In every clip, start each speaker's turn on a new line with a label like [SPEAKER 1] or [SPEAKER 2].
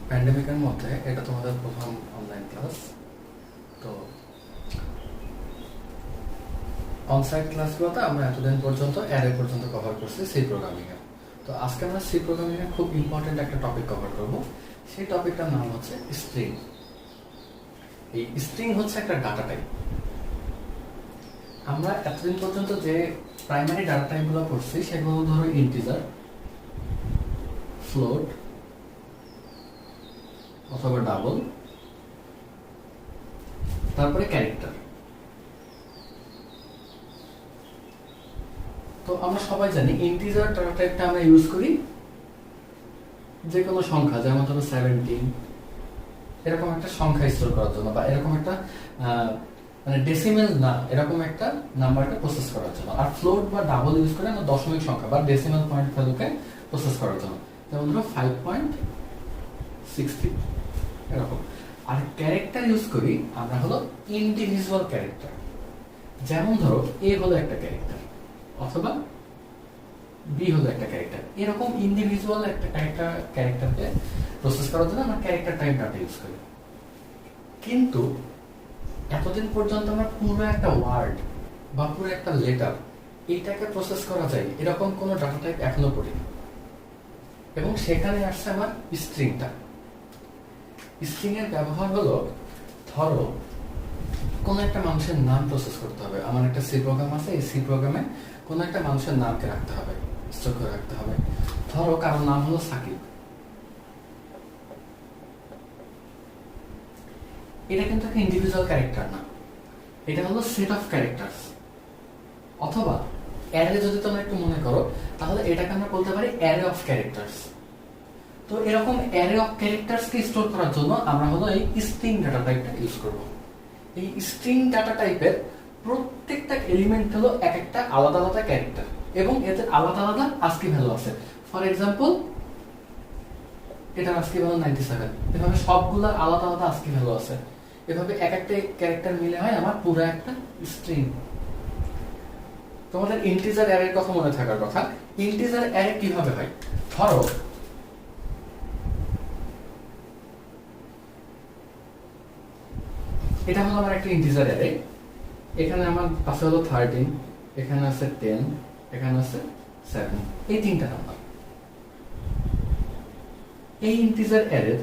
[SPEAKER 1] প্যান্ডেমিকের মধ্যে এটা তোমাদের প্রথম অনলাইন ক্লাস। তো অনসাইট ক্লাসগুলোতে আমরা এতদিন পর্যন্ত অ্যারে পর্যন্ত কভার করছি সি প্রোগ্রামিংয়ে। তো আজকে আমরা সি প্রোগ্রামিংয়ে খুব ইম্পর্টেন্ট একটা টপিক কভার করব। সেই টপিকটার নাম হচ্ছে স্ট্রিং। এই স্ট্রিং হচ্ছে একটা ডাটা টাইপ। আমরা এতদিন পর্যন্ত যে প্রাইমারি ডাটা টাইপগুলো পড়ছি সেগুলো ধরো ইন্টিজার, ফ্লোট অথবা ডাবল, তারপরে ক্যারেক্টার। তো আমরা সবাই জানি ইন্টিজার ডাটা টাইপটা আমরা ইউজ করি যে কোনো সংখ্যা, যেমন ধরো 17 এরকম একটা সংখ্যা স্টোর করার জন্য, বা এরকম একটা মানে ডেসিমেল না এরকম একটা নাম্বারকে প্রসেস করার জন্য। আর ফ্লোট বা ডাবল ইউজ করে আমরা দশমিক সংখ্যা বা ডেসিমেল পয়েন্ট ভ্যালুকে প্রসেস করার জন্য, যেমন ধরো 5.63 এরকম। আর ক্যারেক্টার ইউজ করি আমরা হলো ইন্ডিভিজুয়াল ক্যারেক্টার, যেমন ধরো এ হলো একটা ক্যারেক্টার অথবা বি হলো একটা ক্যারেক্টার। এরকম ইন্ডিভিজুয়াল একটা ক্যারেক্টারকে প্রসেস করার জন্য আমরা ক্যারেক্টার টাইপ ডাটা ইউজ করি। কিন্তু এতদিন পর্যন্ত আমরা পুরো একটা ওয়ার্ড বা পুরো একটা লেটার এইটাকে প্রসেস করা যায় এরকম কোনো ডাটা টাইপ এখনো পড়িনি। এবং সেখানে আসছে আমার স্ট্রিংটা। স্ট্রিং এর ব্যবহার হলো, ধরো কোন একটা মানুষের নাম প্রসেস করতে হবে, আমার একটা সি প্রোগ্রাম আছে, এই সি প্রোগ্রামে কোন একটা মানুষের নামকে রাখতে হবে, স্টোর করে রাখতে হবে। ধরো কারোর নাম হলো সাকিব, এটা কিন্তু একটা ইন্ডিভিজুয়াল ক্যারেক্টার না, এটা হলো সেট অফ ক্যারেক্টারস। অথবা অ্যারে যদি তোমরা একটু মনে করো তাহলে এটাকে আমরা বলতে পারি অ্যারে অফ ক্যারেক্টারস। তো এরকম array of characters K store করার জন্য আমরা হলো এই স্ট্রিং ডাটা টাইপটা ইউজ করব। এই স্ট্রিং ডাটা টাইপের প্রত্যেকটা এলিমেন্ট হলো এক একটা আলাদা আলাদা ক্যারেক্টার এবং এতে আলাদা আলাদা আস্কি ভ্যালু আছে। ফর এক্সাম্পল এটার আস্কি ভ্যালু 97, এভাবে সবগুলা আলাদা আলাদা আস্কি ভ্যালু আছে। এভাবে এক একটা ক্যারেক্টার মিলে হয় আমার পুরো একটা স্ট্রিং। তোমাদের ইন্টিজার অ্যারের কথা মনে থাকার কথা। ইন্টিজার অ্যারে কিভাবে হয়? ধরো এটা হলো আমার একটা ইন্টিজার অ্যারে, এখানে আমার আছে হলো 13, এখানে আছে 10, এখানে আছে 7, এই তিনটা নাম্বার। এই ইন্টিজার অ্যারে,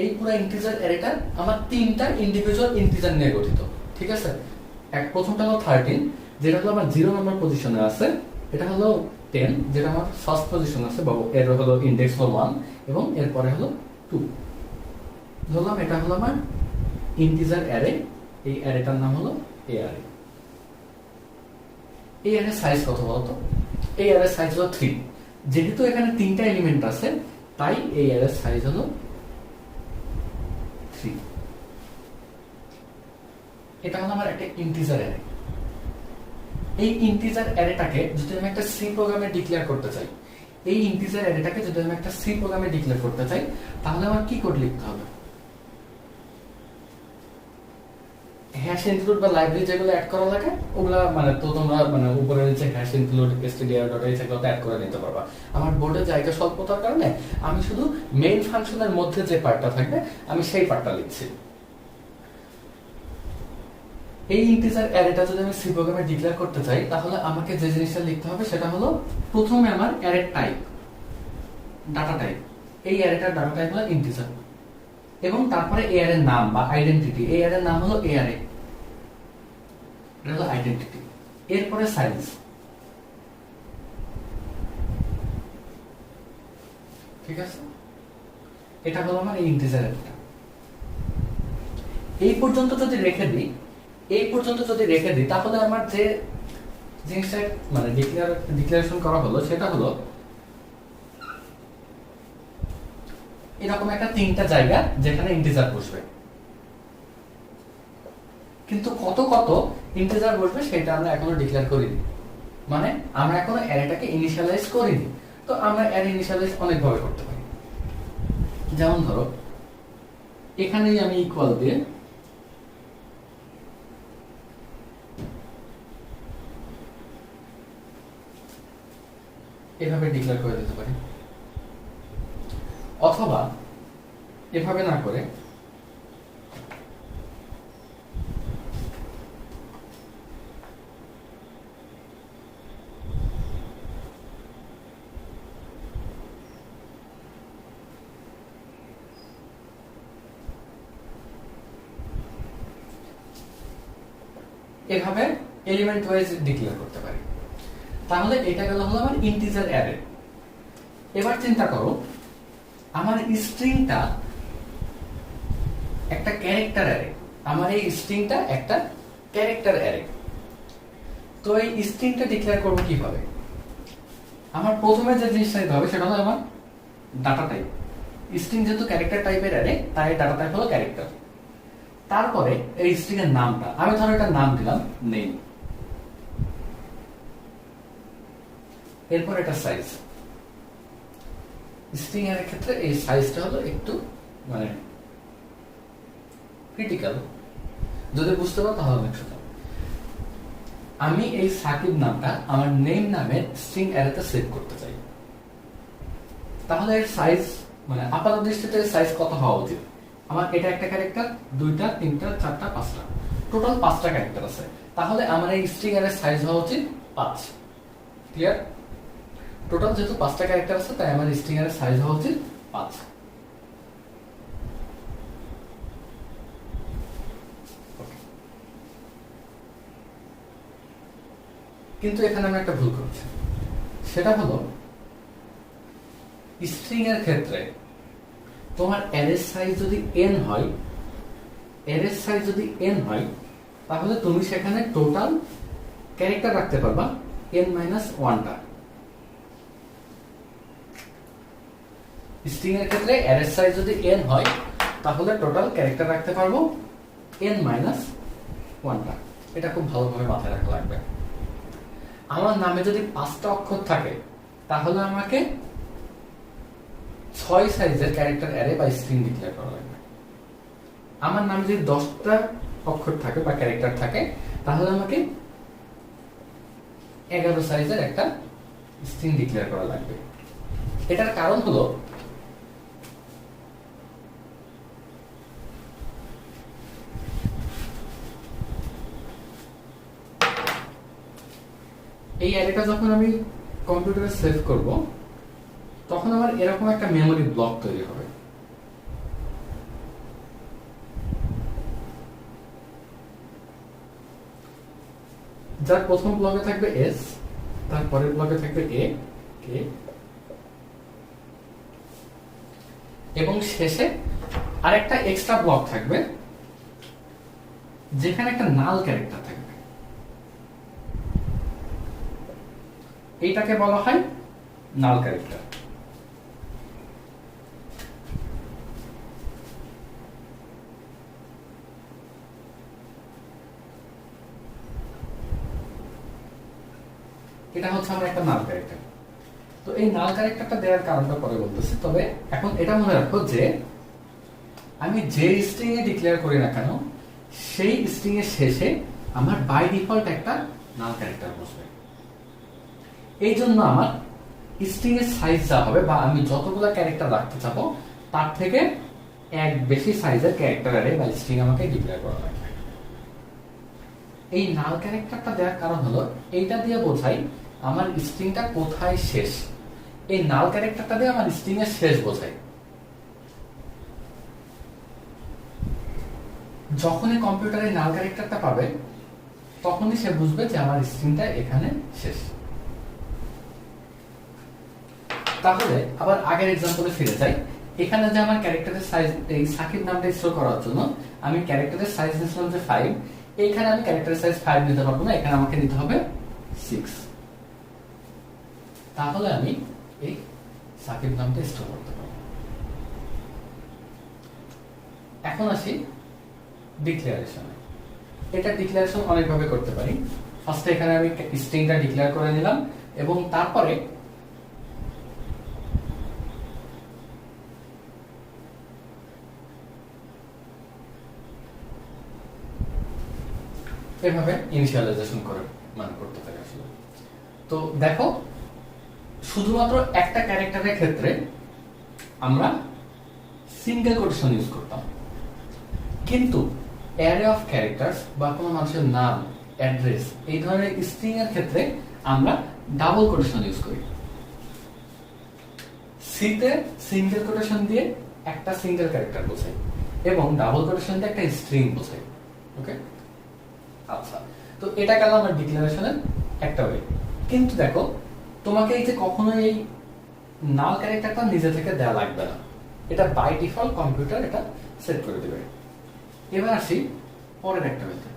[SPEAKER 1] এই পুরো ইন্টিজার অ্যারেটা আমার তিনটা ইন্ডিভিজুয়াল ইন্টিজার নিয়ে গঠিত, ঠিক আছে? প্রথমটা হলো 13, যেটা হলো আমার 0 নম্বর পজিশনে আছে। এটা হলো 10, যেটা আমার ফার্স্ট পজিশন আছে, বা এর হলো ইন্ডেক্স হলো 1, এবং এরপরে হলো 2। ধরলাম এটা হলো আমার ইন্টিজার অ্যারে, এই অ্যারেটার নাম হলো এ অ্যারে। এই অ্যারের সাইজ কত বলতো? এই অ্যারের সাইজ হলো 3। যেহেতু এখানে তিনটা এলিমেন্ট আছে তাই এই অ্যারের সাইজ হলো 3। এটা হলো আমার একটা ইন্টিজার অ্যারে। এই ইন্টিজার অ্যারেটাকে যদি আমি একটা সি প্রোগ্রামে ডিক্লেয়ার করতে চাই, এই ইন্টিজার অ্যারেটাকে যদি আমি একটা সি প্রোগ্রামে ডিক্লেয়ার করতে চাই তাহলে আমার কি কোড লিখতে হবে? হ্যাশ ইনক্লুড বা লাইব্রেরি যেগুলো অ্যাড করা লাগে ওগুলা মানে তো তোমরা মানে উপরে নিচে হ্যাশ ইনক্লুড stdio.h এগুলো অ্যাড করে নিতে পারবা। আমার বোর্ডে জায়গা স্বল্পতার কারণে আমি শুধু মেইন ফাংশনের মধ্যে যে পার্টটা থাকবে আমি সেই পার্টটা লিখছি। এই ইন্টিজার অ্যারেটা যদি আমি সি প্রোগ্রামে ডিক্লেয়ার করতে চাই তাহলে আমাকে যে জিনিসটা লিখতে হবে সেটা হলো প্রথমে আমার অ্যারে টাইপ, ডাটা টাইপ। এই অ্যারেটার ডাটা টাইপ হলো ইন্টিজার, এবং তারপরে এ অ্যারের নাম বা আইডেন্টিটি। এই অ্যারের নাম হলো এ অ্যারে, এটা হলো আইডেন্টিটি। এরপরে সাইজ, ঠিক আছে? এটা হলো আমার এই ইন্টিজার অ্যারেটা। এই পর্যন্ত যদি রেখে দিই, তাহলে আমার যে জিনিসটা মানে ডিক্লারেশন করা হলো সেটা হলো এরকম একটা তিনটা জায়গা যেখানে ইন্টিজার বসবে। কিন্তু কত কত ইন্টিজার বসবে সেটা আমরা এখনো ডিক্লেয়ার করিনি, মানে আমরা এখনো অ্যারেটাকে ইনিশিয়ালাইজ করিনি। তো আমরা অ্যারে ইনিশিয়ালাইজ অনেক ভাবে করতে পারি। যেমন ধরো এখানেই আমি ইকুয়াল দিয়ে এভাবে ডিক্লেয়ার করে দিতে পারি। অথবা এভাবে না করে এভাবে এলিমেন্ট ওয়াইজ ডিক্লেয়ার করতে পারি। তাহলে এটা গেল হলো আমার ইন্টিজার অ্যারে। এবার চিন্তা করো আমার স্ট্রিংটা একটা ক্যারেক্টার অ্যারে, আমার এই স্ট্রিংটা একটা ক্যারেক্টার অ্যারে। তো এই স্ট্রিংটা ডিক্লেয়ার করব কিভাবে? আমার প্রথমে যে জিনিসটা নিতে হবে সেটা হলো আমার ডাটা টাইপ। স্ট্রিং যেহেতু ক্যারেক্টার টাইপের অ্যারে, তাই ডাটা টাইপ হলো ক্যারেক্টার। তারপরে এই স্ট্রিং এর নামটা, আমি ধরো এটার নাম দিলাম নেম। এরপর এটা সাইজ। স্ট্রিং এর ক্ষেত্রে এই সাইজটা হলো একটু মানে ক্রিটিক্যাল, যদি বুঝতে পারো তাহলে অনেক সোজা। আমি এই সাকিব নামটা আমার নেম নামের স্ট্রিং অ্যারেতে সেভ করতে চাই। তাহলে এর সাইজ মানে আপাত দৃষ্টিতে সাইজ কত হওয়া উচিত? আমার এটা একটা ক্যারেক্টার, দুইটা, তিনটা, চারটা, পাঁচটা, টোটাল 5টা ক্যারেক্টার আছে। তাহলে আমার এই স্ট্রিং এর সাইজ হওয়া উচিত 5। ক্লিয়ার? টোটাল যেহেতু 5টা ক্যারেক্টার আছে, তাই আমার স্ট্রিং এর সাইজ হওয়া উচিত 5। কিন্তু এখানে আমরা একটা ভুল করছি, সেটা হলো স্ট্রিং এর ক্ষেত্রে তোমার অ্যারে সাইজ যদি n হয়, অ্যারে সাইজ যদি n হয়, তাহলে তুমি সেখানে টোটাল ক্যারেক্টার রাখতে পারবা n-1টা। স্ট্রিং এর ক্ষেত্রে অ্যারে সাইজ যদি n হয়, তাহলে টোটাল ক্যারেক্টার রাখতে পারবো n-1টা। এটা খুব ভালোভাবে মাথায় রাখা লাগবে। আমার নামে যদি 5টা অক্ষর থাকে, তাহলে আমাকে 6 সাইজের ক্যারেক্টার অ্যারে বা স্ট্রিং ডিক্লেয়ার করা লাগবে। আমার নামে যদি 10টা অক্ষর থাকে বা ক্যারেক্টার থাকে, তাহলে আমাকে 11 সাইজের একটা স্ট্রিং ডিক্লেয়ার করা লাগবে। এটার কারণ হলো এই অ্যারেটা যখন আমি কম্পিউটারে সেভ করব, তখন আমার এরকম একটা মেমরি ব্লক তৈরি হবে। যার প্রথম ব্লকে থাকবে এস, তারপরের ব্লকে থাকবে এ, কে, এবং শেষে আরেকটা এক্সট্রা ব্লক থাকবে যেখানে একটা নাল ক্যারেক্টার থাকবে। এইটাকে বলা হয় নাল ক্যারেক্টার। এটা হচ্ছে আমার একটা নাল ক্যারেক্টার। তো এই নাল ক্যারেক্টারটা দেওয়ার কারণটা পরে বলতেছি, তবে এখন এটা মনে রাখো যে আমি যে স্ট্রিং এ ডিক্লেয়ার করি না কেন, সেই স্ট্রিং এর শেষে আমার বাই ডিফল্ট একটা নাল ক্যারেক্টার বসবে। এই জন্য আমার স্ট্রিং এর সাইজ যা হবে, বা আমি যতগুলো ক্যারেক্টার রাখতে চাবো, তার থেকে এক বেশি সাইজের ক্যারেক্টার অ্যারে বা স্ট্রিং আমাকে ডিক্লেয়ার করা লাগবে। এই নাল ক্যারেক্টারটা দেওয়ার কারণ হলো এইটা দিয়ে বোঝাই আমার স্ট্রিংটা কোথায় শেষ। এই নাল ক্যারেক্টারটা দিয়ে আমার স্ট্রিং এর শেষ বোঝাই। যখনই কম্পিউটারে নাল ক্যারেক্টারটা পাবে, তখনই সে বুঝবে যে আমার স্ট্রিংটা এখানে শেষ। তাহলে আবার আগের এক্সাম্পলে ফিরে যাই। এখানে যে আমার ক্যারেক্টারের সাইজ, এই সাকিব নামটা স্টোর করার জন্য আমি ক্যারেক্টারের সাইজ নিয়েছিলাম যে 5, এইখানে আমি ক্যারেক্টারের সাইজ 5 নিতে পারবো না, এখানে আমাকে নিতে হবে 6। তাহলে আমি এই সাকিব নামটা স্টোর করতে পারবো। এখন আসি ডিক্লারেশনে। এটা ডিক্লারেশন অনেকভাবে করতে পারি। ফার্স্টে এখানে আমি স্ট্রিংটা ডিক্লেয়ার করে নিলাম, এবং তারপরে এভাবে ইনিশিয়ালাইজেশন করে মান করতে পারি আসলে। তো দেখো, শুধুমাত্র একটা ক্যারেক্টারের ক্ষেত্রে আমরা সিঙ্গেল কোটেশন ইউজ করতাম, কিন্তু অ্যারে অফ ক্যারেক্টার্স বা কোনো মানুষের নাম, অ্যাড্রেস, এই ধরনের স্ট্রিং এর ক্ষেত্রে আমরা ডাবল কোটেশন ইউজ করি। সিতে সিঙ্গেল কোটেশন দিয়ে একটা সিঙ্গেল ক্যারেক্টার বোঝাই এবং ডাবল কোটেশন দিয়ে একটা স্ট্রিং বোঝাই। ওকে, আচ্ছা, তো এটা গেল আমার ডিক্লারেশনের একটা ওয়ে। কিন্তু দেখো, তোমাকে এই যে কখনো এই নাল ক্যারেক্টারটা নিজে থেকে দেওয়া লাগবে না, এটা বাই ডিফল্ট কম্পিউটার এটা সেট করে দেবে। এবার আসি পরের একটা মেথড।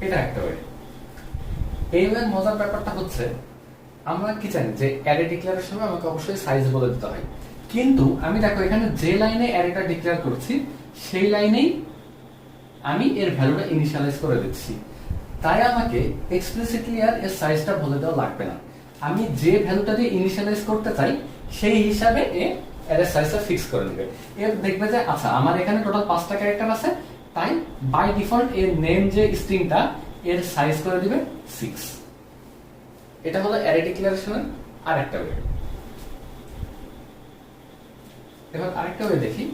[SPEAKER 1] এটা একটা ওয়ে। এই ওয়ের মজার ব্যাপারটা হচ্ছে আমরা কি জানি যে অ্যারে ডিক্লেয়ারের সময় আমাকে অবশ্যই সাইজ বলে দিতে হয়, কিন্তু আমি দেখো এখানে যে লাইনে অ্যারেটা ডিক্লেয়ার করছি সেই লাইনেই আমি এর ভ্যালুটা ইনিশিয়ালাইজ করে দিচ্ছি, তাই আমাকে এক্সপ্লিসিটলি আর এর সাইজটা বলে দেওয়া লাগবে না। আমি যে ভ্যালুটা দিয়ে ইনিশিয়ালাইজ করতে চাই সেই হিসাবে এ অ্যারের সাইজটা ফিক্স করে নেবে। এর দেখবে যে আচ্ছা আমার এখানে টোটাল 5টা ক্যারেক্টার আছে, তাই বাই ডিফল্ট এর নেম যে স্ট্রিংটা এর সাইজ করে দিবে 6। এটা হলো অ্যারে ডিক্লারেশনের আরেকটা ওয়ে। এবার আরেকটা ওয়ে দেখি।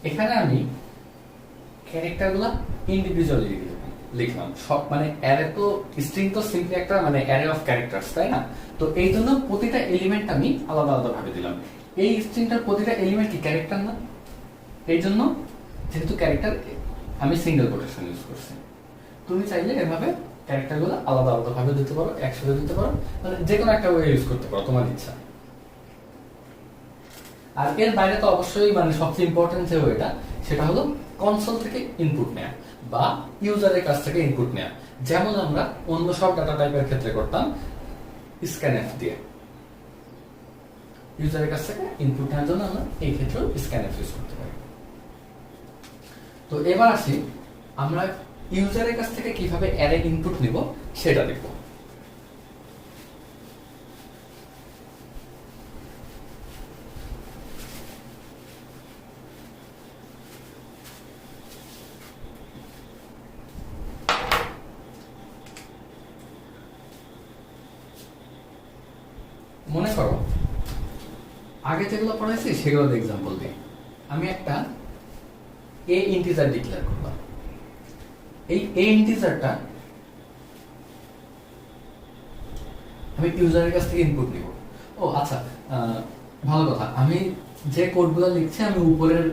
[SPEAKER 1] এখানে আমি ক্যারেক্টারগুলো ইন্ডিভিজুয়ালি লিখলাম, সব মানে অ্যারে তো স্ট্রিং তো সিম্পলি একটা মানে অ্যারে অফ ক্যারেক্টারস, তাই না? তো এই জন্য প্রতিটা এলিমেন্ট আমি আলাদা আলাদা ভাবে দিলাম। এই স্ট্রিংটার প্রতিটা এলিমেন্ট কি ক্যারেক্টার না? এই জন্য যেহেতু ক্যারেক্টার আমি সিঙ্গেল কোটেশন ইউজ করছি। তুমি চাইলে এভাবে ক্যারেক্টারগুলো আলাদা আলাদা ভাবে দিতে পারো, একসাথে দিতে পারো, মানে যে কোনো একটা ওয়ে ইউজ করতে পারো তোমার ইচ্ছা। আর এর বাইরে তো অবশ্যই মানে সবচেয়ে ইম্পর্টেন্ট যে ওয়েটা সেটা হলো কনসোল থেকে ইনপুট নেওয়া বা ইউজারের কাছ থেকে ইনপুট নেওয়া, যেমন আমরা অন্য সব ডাটা টাইপের ক্ষেত্রে করতাম স্ক্যানএফ দিয়ে। ইউজারের কাছ থেকে ইনপুট নেওয়ার জন্য আমরা এই ক্ষেত্রেও স্ক্যানএফ ইউজ করতে পারি। তো এবার আসি আমরা ইউজারের কাছ থেকে কিভাবে অ্যারে ইনপুট নিব সেটা দেখব। মনে করো আগে যেগুলো পড়াইছি সেগুলোর এক্সাম্পল দিই। আমি একটা এ ইন্টিজার ডিক্লেয়ার করলাম। এই এ ইন্টিজারটা আমি ইউজারের কাছ থেকে ইনপুট নিব। ও আচ্ছা, ভালো কথা, আমি যে কোডগুলো লিখছি আমি উপরের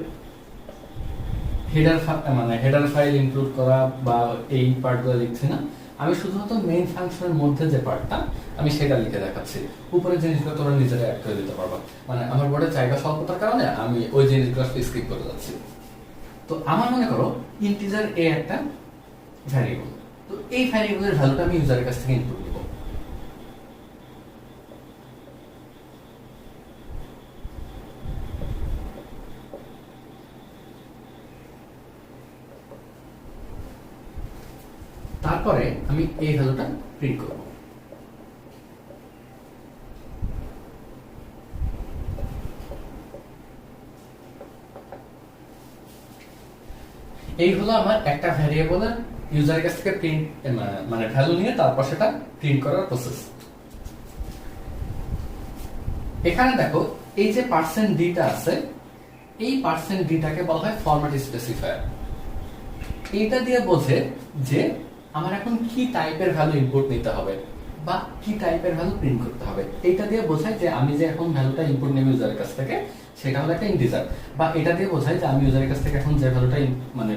[SPEAKER 1] হেডার ফাইল ইনক্লুড করা বা এই পার্টগুলো লিখছি না, আমি শুধুমাত্র মেইন ফাংশনের মধ্যে যে পার্টটা আমি সেটা লিখে দেখাচ্ছি। উপরের জিনিসগুলো তোমরা নিজেরা অ্যাড করে দিতে পারবা, মানে আমার বোর্ডে জায়গা স্বল্পতার কারণে আমি ওই জিনিসগুলো স্কিপ করে যাচ্ছি। তো আমার মনে করো ইন্টিজার এ একটা ভ্যারিয়েবল, তো এই ভ্যারিয়েবলের ভ্যালুটা আমি ইউজারের কাছ থেকে ইনপুট নিব। তারপরে আমি এই ভ্যালুটা প্রিন্ট করব। এই হলো আমার একটা ভ্যারিয়েবলের ইউজারের কাছ থেকে প্রিন্ট মানে ভ্যালু নিয়ে তারপর সেটা প্রিন্ট করার প্রসেস। এখানে দেখো এই যে %d আছে, এই %dটাকে বলা হয় ফরম্যাট স্পেসিফায়ার। এটা দিয়ে বোঝে যে আমার এখন কি টাইপের ভ্যালু ইনপুট নিতে হবে বা কি টাইপের ভ্যালু প্রিন্ট করতে হবে। এইটা দিয়ে বোঝায় যে আমি যে এখন ভ্যালুটা ইনপুট নেব ইউজারের কাছ থেকে সেটা হলো একটা ইন্টিজার, বা এটা দিয়ে বোঝায় যে আমি ইউজারের কাছ থেকে এখন যে ভ্যালুটা মানে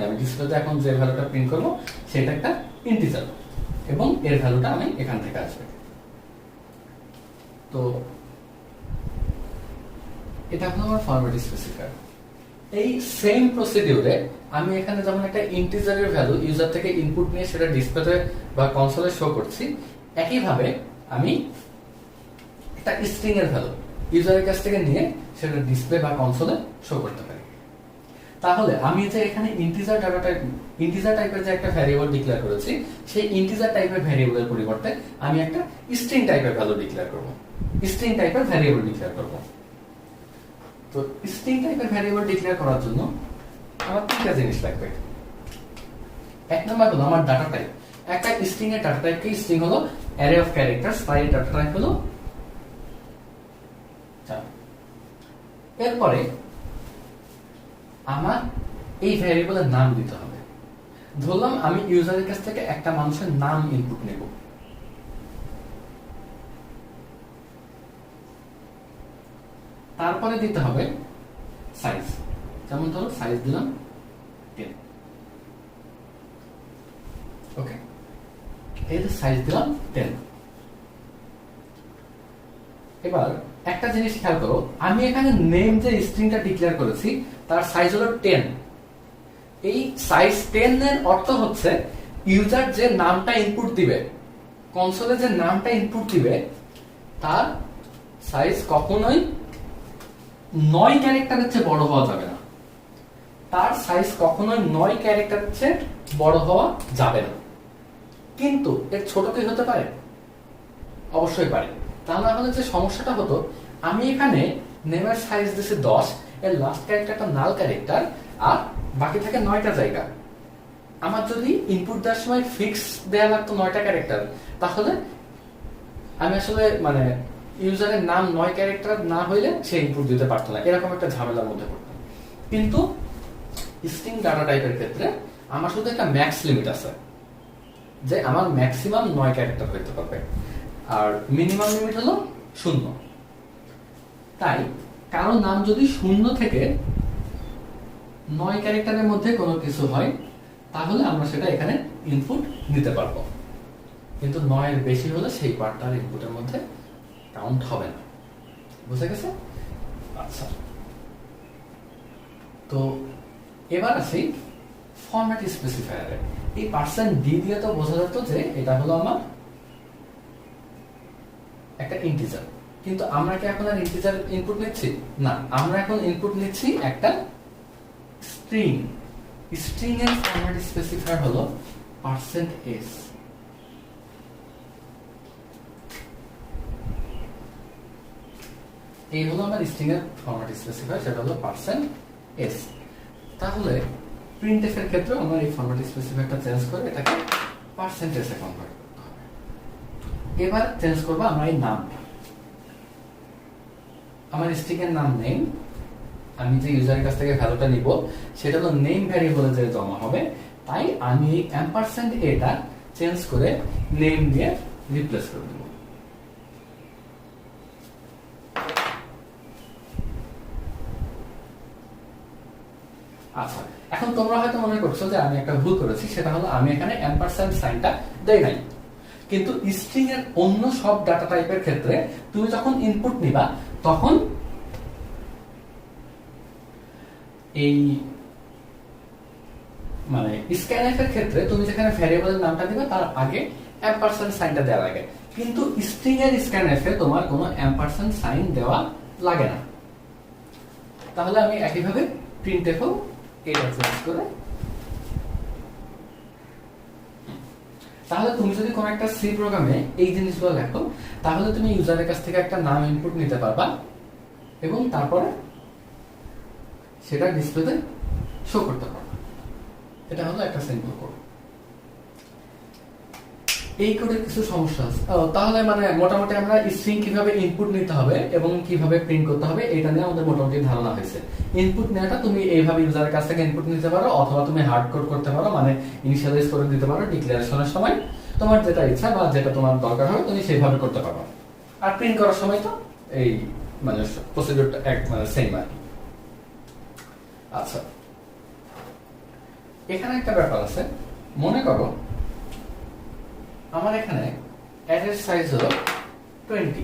[SPEAKER 1] আমি ডিসপ্লেতে এখন যে ভ্যালুটা প্রিন্ট করব সেটা একটা ইন্টিজার এবং এর ভ্যালুটা আমি এখান থেকে আসবে। তো এটা হলো আমার ফরম্যাট স্পেসিফায়ার। এই সেম প্রসিডিউরে আমি এখানে যেমন একটা ইন্টিজারের ভ্যালু ইউজার থেকে ইনপুট নিয়ে সেটা ডিসপ্লেতে বা কনসোলে শো করছি, একইভাবে আমি একটা স্ট্রিং এর ভ্যালু ইউজারের কাছ থেকে নিয়ে সেটা ডিসপ্লে বা কনসোলে শো করতে পারি। তাহলে আমি যে এখানে ইন্টিজার টাইপের যে একটা ভ্যারিয়েবল ডিক্লেয়ার করেছি, সেই ইন্টিজার টাইপের ভ্যারিয়েবলের পরিবর্তে আমি একটা স্ট্রিং টাইপের ভ্যালু ডিক্লেয়ার করব, স্ট্রিং টাইপের ভ্যারিয়েবল ডিক্লেয়ার করব। তো স্ট্রিং টাইপের ভ্যারিয়েবল ডিক্লেয়ার করার জন্য আমার তিনটা জিনিস লাগবে। এক নাম্বার হলো আমার ডাটা টাইপ। একটা স্ট্রিং এর ডাটা টাইপ কি? স্ট্রিং হলো অ্যারে অফ ক্যারেক্টারস, তাই ডাটা টাইপ হলো 4। এরপরে আমার এই ভ্যারিয়েবলের নাম দিতে হবে। ধরলাম আমি ইউজারের কাছ থেকে একটা মানুষের নাম ইনপুট নেব, তারপরে দিতে হবে সাইজ। যেমন ধরো সাইজ দিলাম 10, ওকে, এই যে সাইজ দিলাম 10। এবার একটা জিনিস খেয়াল করো, আমি এখানে নেম যে স্ট্রিংটা ডিক্লেয়ার করেছি তার সাইজ হলো 10। এই সাইজ 10 এর অর্থ হচ্ছে ইউজার যে নামটা ইনপুট দিবে, কনসোলে যে নামটা ইনপুট দিবে, তার সাইজ কখনোই 9 ক্যারেক্টারের চেয়ে বড় হওয়া যাবে না। তার সাইজ কখনোই 9 ক্যারেক্টারের চেয়ে বড় হওয়া যাবে না। কিন্তু এর ছোট কি হতে পারে? অবশ্যই পারে। তাহলে আমাদের যে সমস্যাটা হতো, আমি এখানে নেমের সাইজ দিয়েছি 10, এর লাস্ট ক্যারেক্টারটা নাল ক্যারেক্টার, আর বাকি থাকে 9টা জায়গা। আমার যদি ইনপুট দেওয়ার সময় ফিক্স দেয়া লাগতো 9টা ক্যারেক্টার, তাহলে আমি আসলে মানে ইউজারের নাম 9 ক্যারেক্টার না হইলে সে ইনপুট দিতে পারতো না, এরকম একটা ঝামেলার মধ্যে পড়তাম। কিন্তু স্ট্রিং ডাটা টাইপের ক্ষেত্রে আমার শুধু একটা ম্যাক্স লিমিট আছে, যে আমার ম্যাক্সিমাম 9 ক্যারেক্টার হইতে পারবে, আর মিনিমাম লিমিট হলো 0। তাই কারো নাম যদি 0 থেকে 9 ক্যারেক্টারের মধ্যে কোনো কিছু হয়, তাহলে আমরা সেটা এখানে ইনপুট নিতে পারবো। কিন্তু 9 এর বেশি হলে সেই পার্টটার ইনপুটের মধ্যে কাউন্ট হবে না। বুঝে গেছে? আচ্ছা, তো এবার আসি ফরম্যাট স্পেসিফায়ারে। এই %d দিয়ে তো বোঝা যেত যে এটা হলো আমার একটা ইন্টিজার, কিন্তু আমরা কি এখন আর ইন্টিজার ইনপুট নিচ্ছি না, আমরা এখন ইনপুট নিচ্ছি একটা স্ট্রিং। স্ট্রিং এর ফরম্যাট স্পেসিফায়ার হলো %s। এই হলো আমার স্ট্রিং এর ফরম্যাট স্পেসিফায়ার, সেটা হলো %s। তাহলে প্রিন্টএফ এর ক্ষেত্রে আমরা এই ফরম্যাট স্পেসিফায়ারটা চেঞ্জ করে এটাকে %s এ কনভার্ট করতে হবে। এবার চেঞ্জ করব আমরা এই নামটা। আমার স্ট্রিং এর নাম নেম, আমি যে ইউজারের কাছ থেকে ভ্যালুটা নিব সেটা হলো নেম ভ্যারিয়েবলে যে জমা হবে, তাই আমি এই %a টা চেঞ্জ করে নেম দিয়ে রিপ্লেস করে দেব। আচ্ছা, এখন তোমরা হয়তো মনে করছো যে আমি একটা ভুল করেছি, সেটা হলো আমি এখানে এম্পারস্যান্ড সাইনটা দেই নাই। কিন্তু স্ট্রিং এর অন্য সব ডাটা টাইপের ক্ষেত্রে তুমি যখন ইনপুট নিবা, তখন এই মানে স্ক্যানএফ এর ক্ষেত্রে তুমি যেখানে ভ্যারিয়েবলের নামটা দিবা তার আগে এম্পারস্যান্ড সাইনটা দেওয়া লাগে, কিন্তু স্ট্রিং এর স্ক্যানএফ এ তোমার কোনো এম্পারস্যান্ড সাইন দেওয়া লাগে না। তাহলে আমি একইভাবে প্রিন্টএফও এটা চেঞ্জ করে, তাহলে তুমি যদি কোনো একটা সি প্রোগ্রামে এই জিনিসগুলো লেখো, তাহলে তুমি ইউজারের কাছ থেকে একটা নাম ইনপুট নিতে পারবা এবং তারপরে সেটা ডিসপ্লেতে শো করতে পারবা। এটা হলো একটা সিম্পল কোড। এই কোডের কিছু সমস্যা আছে। তাহলে মানে মোটামুটি আমরা স্ট্রিং কিভাবে ইনপুট নিতে হবে এবং কিভাবে প্রিন্ট করতে হবে এটা নিয়ে আমাদের মোটামুটি ধারণা হয়েছে। ইনপুট নেওয়াটা তুমি এইভাবে ইউজারের কাছ থেকে ইনপুট নিতে পারো, অথবা তুমি হার্ড কোড করতে পারো, মানে ইনিশিয়ালাইজ করে দিতে পারো ডিক্লারেশনের সময়। তোমার যেটা ইচ্ছা বা যেটা তোমার দরকার হবে তুমি সেইভাবে করতে পারো। আর প্রিন্ট করার সময় তো এই মানে প্রসিডিউরটা এক মানে সেম আর কি। আচ্ছা, এখানে একটা ব্যাপার আছে। মনে করো আমার এখানে অ্যারের সাইজ হলো 20।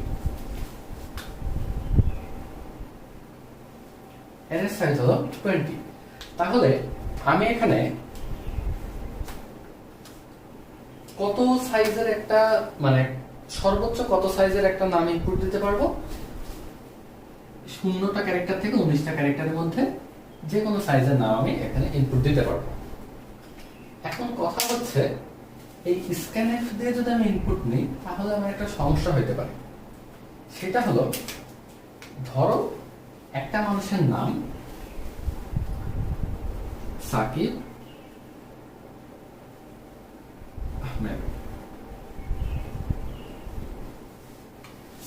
[SPEAKER 1] অ্যারের সাইজ হলো 20। তাহলে আমি এখানে কত সাইজের একটা মানে সর্বোচ্চ কত সাইজের একটা নাম ইনপুট দিতে পারবো? 0টা ক্যারেক্টার থেকে 19টা ক্যারেক্টারের মধ্যে যে কোনো সাইজের নাম আমি এখানে ইনপুট দিতে পারবো। এখন কথা হচ্ছে এই স্ক্যানএফ দিয়ে যদি আমি ইনপুট নিই তাহলে আমার একটা সমস্যা হতে পারে। সেটা হলো, ধরো একটা মানুষের নাম সাকিব আহমেদ,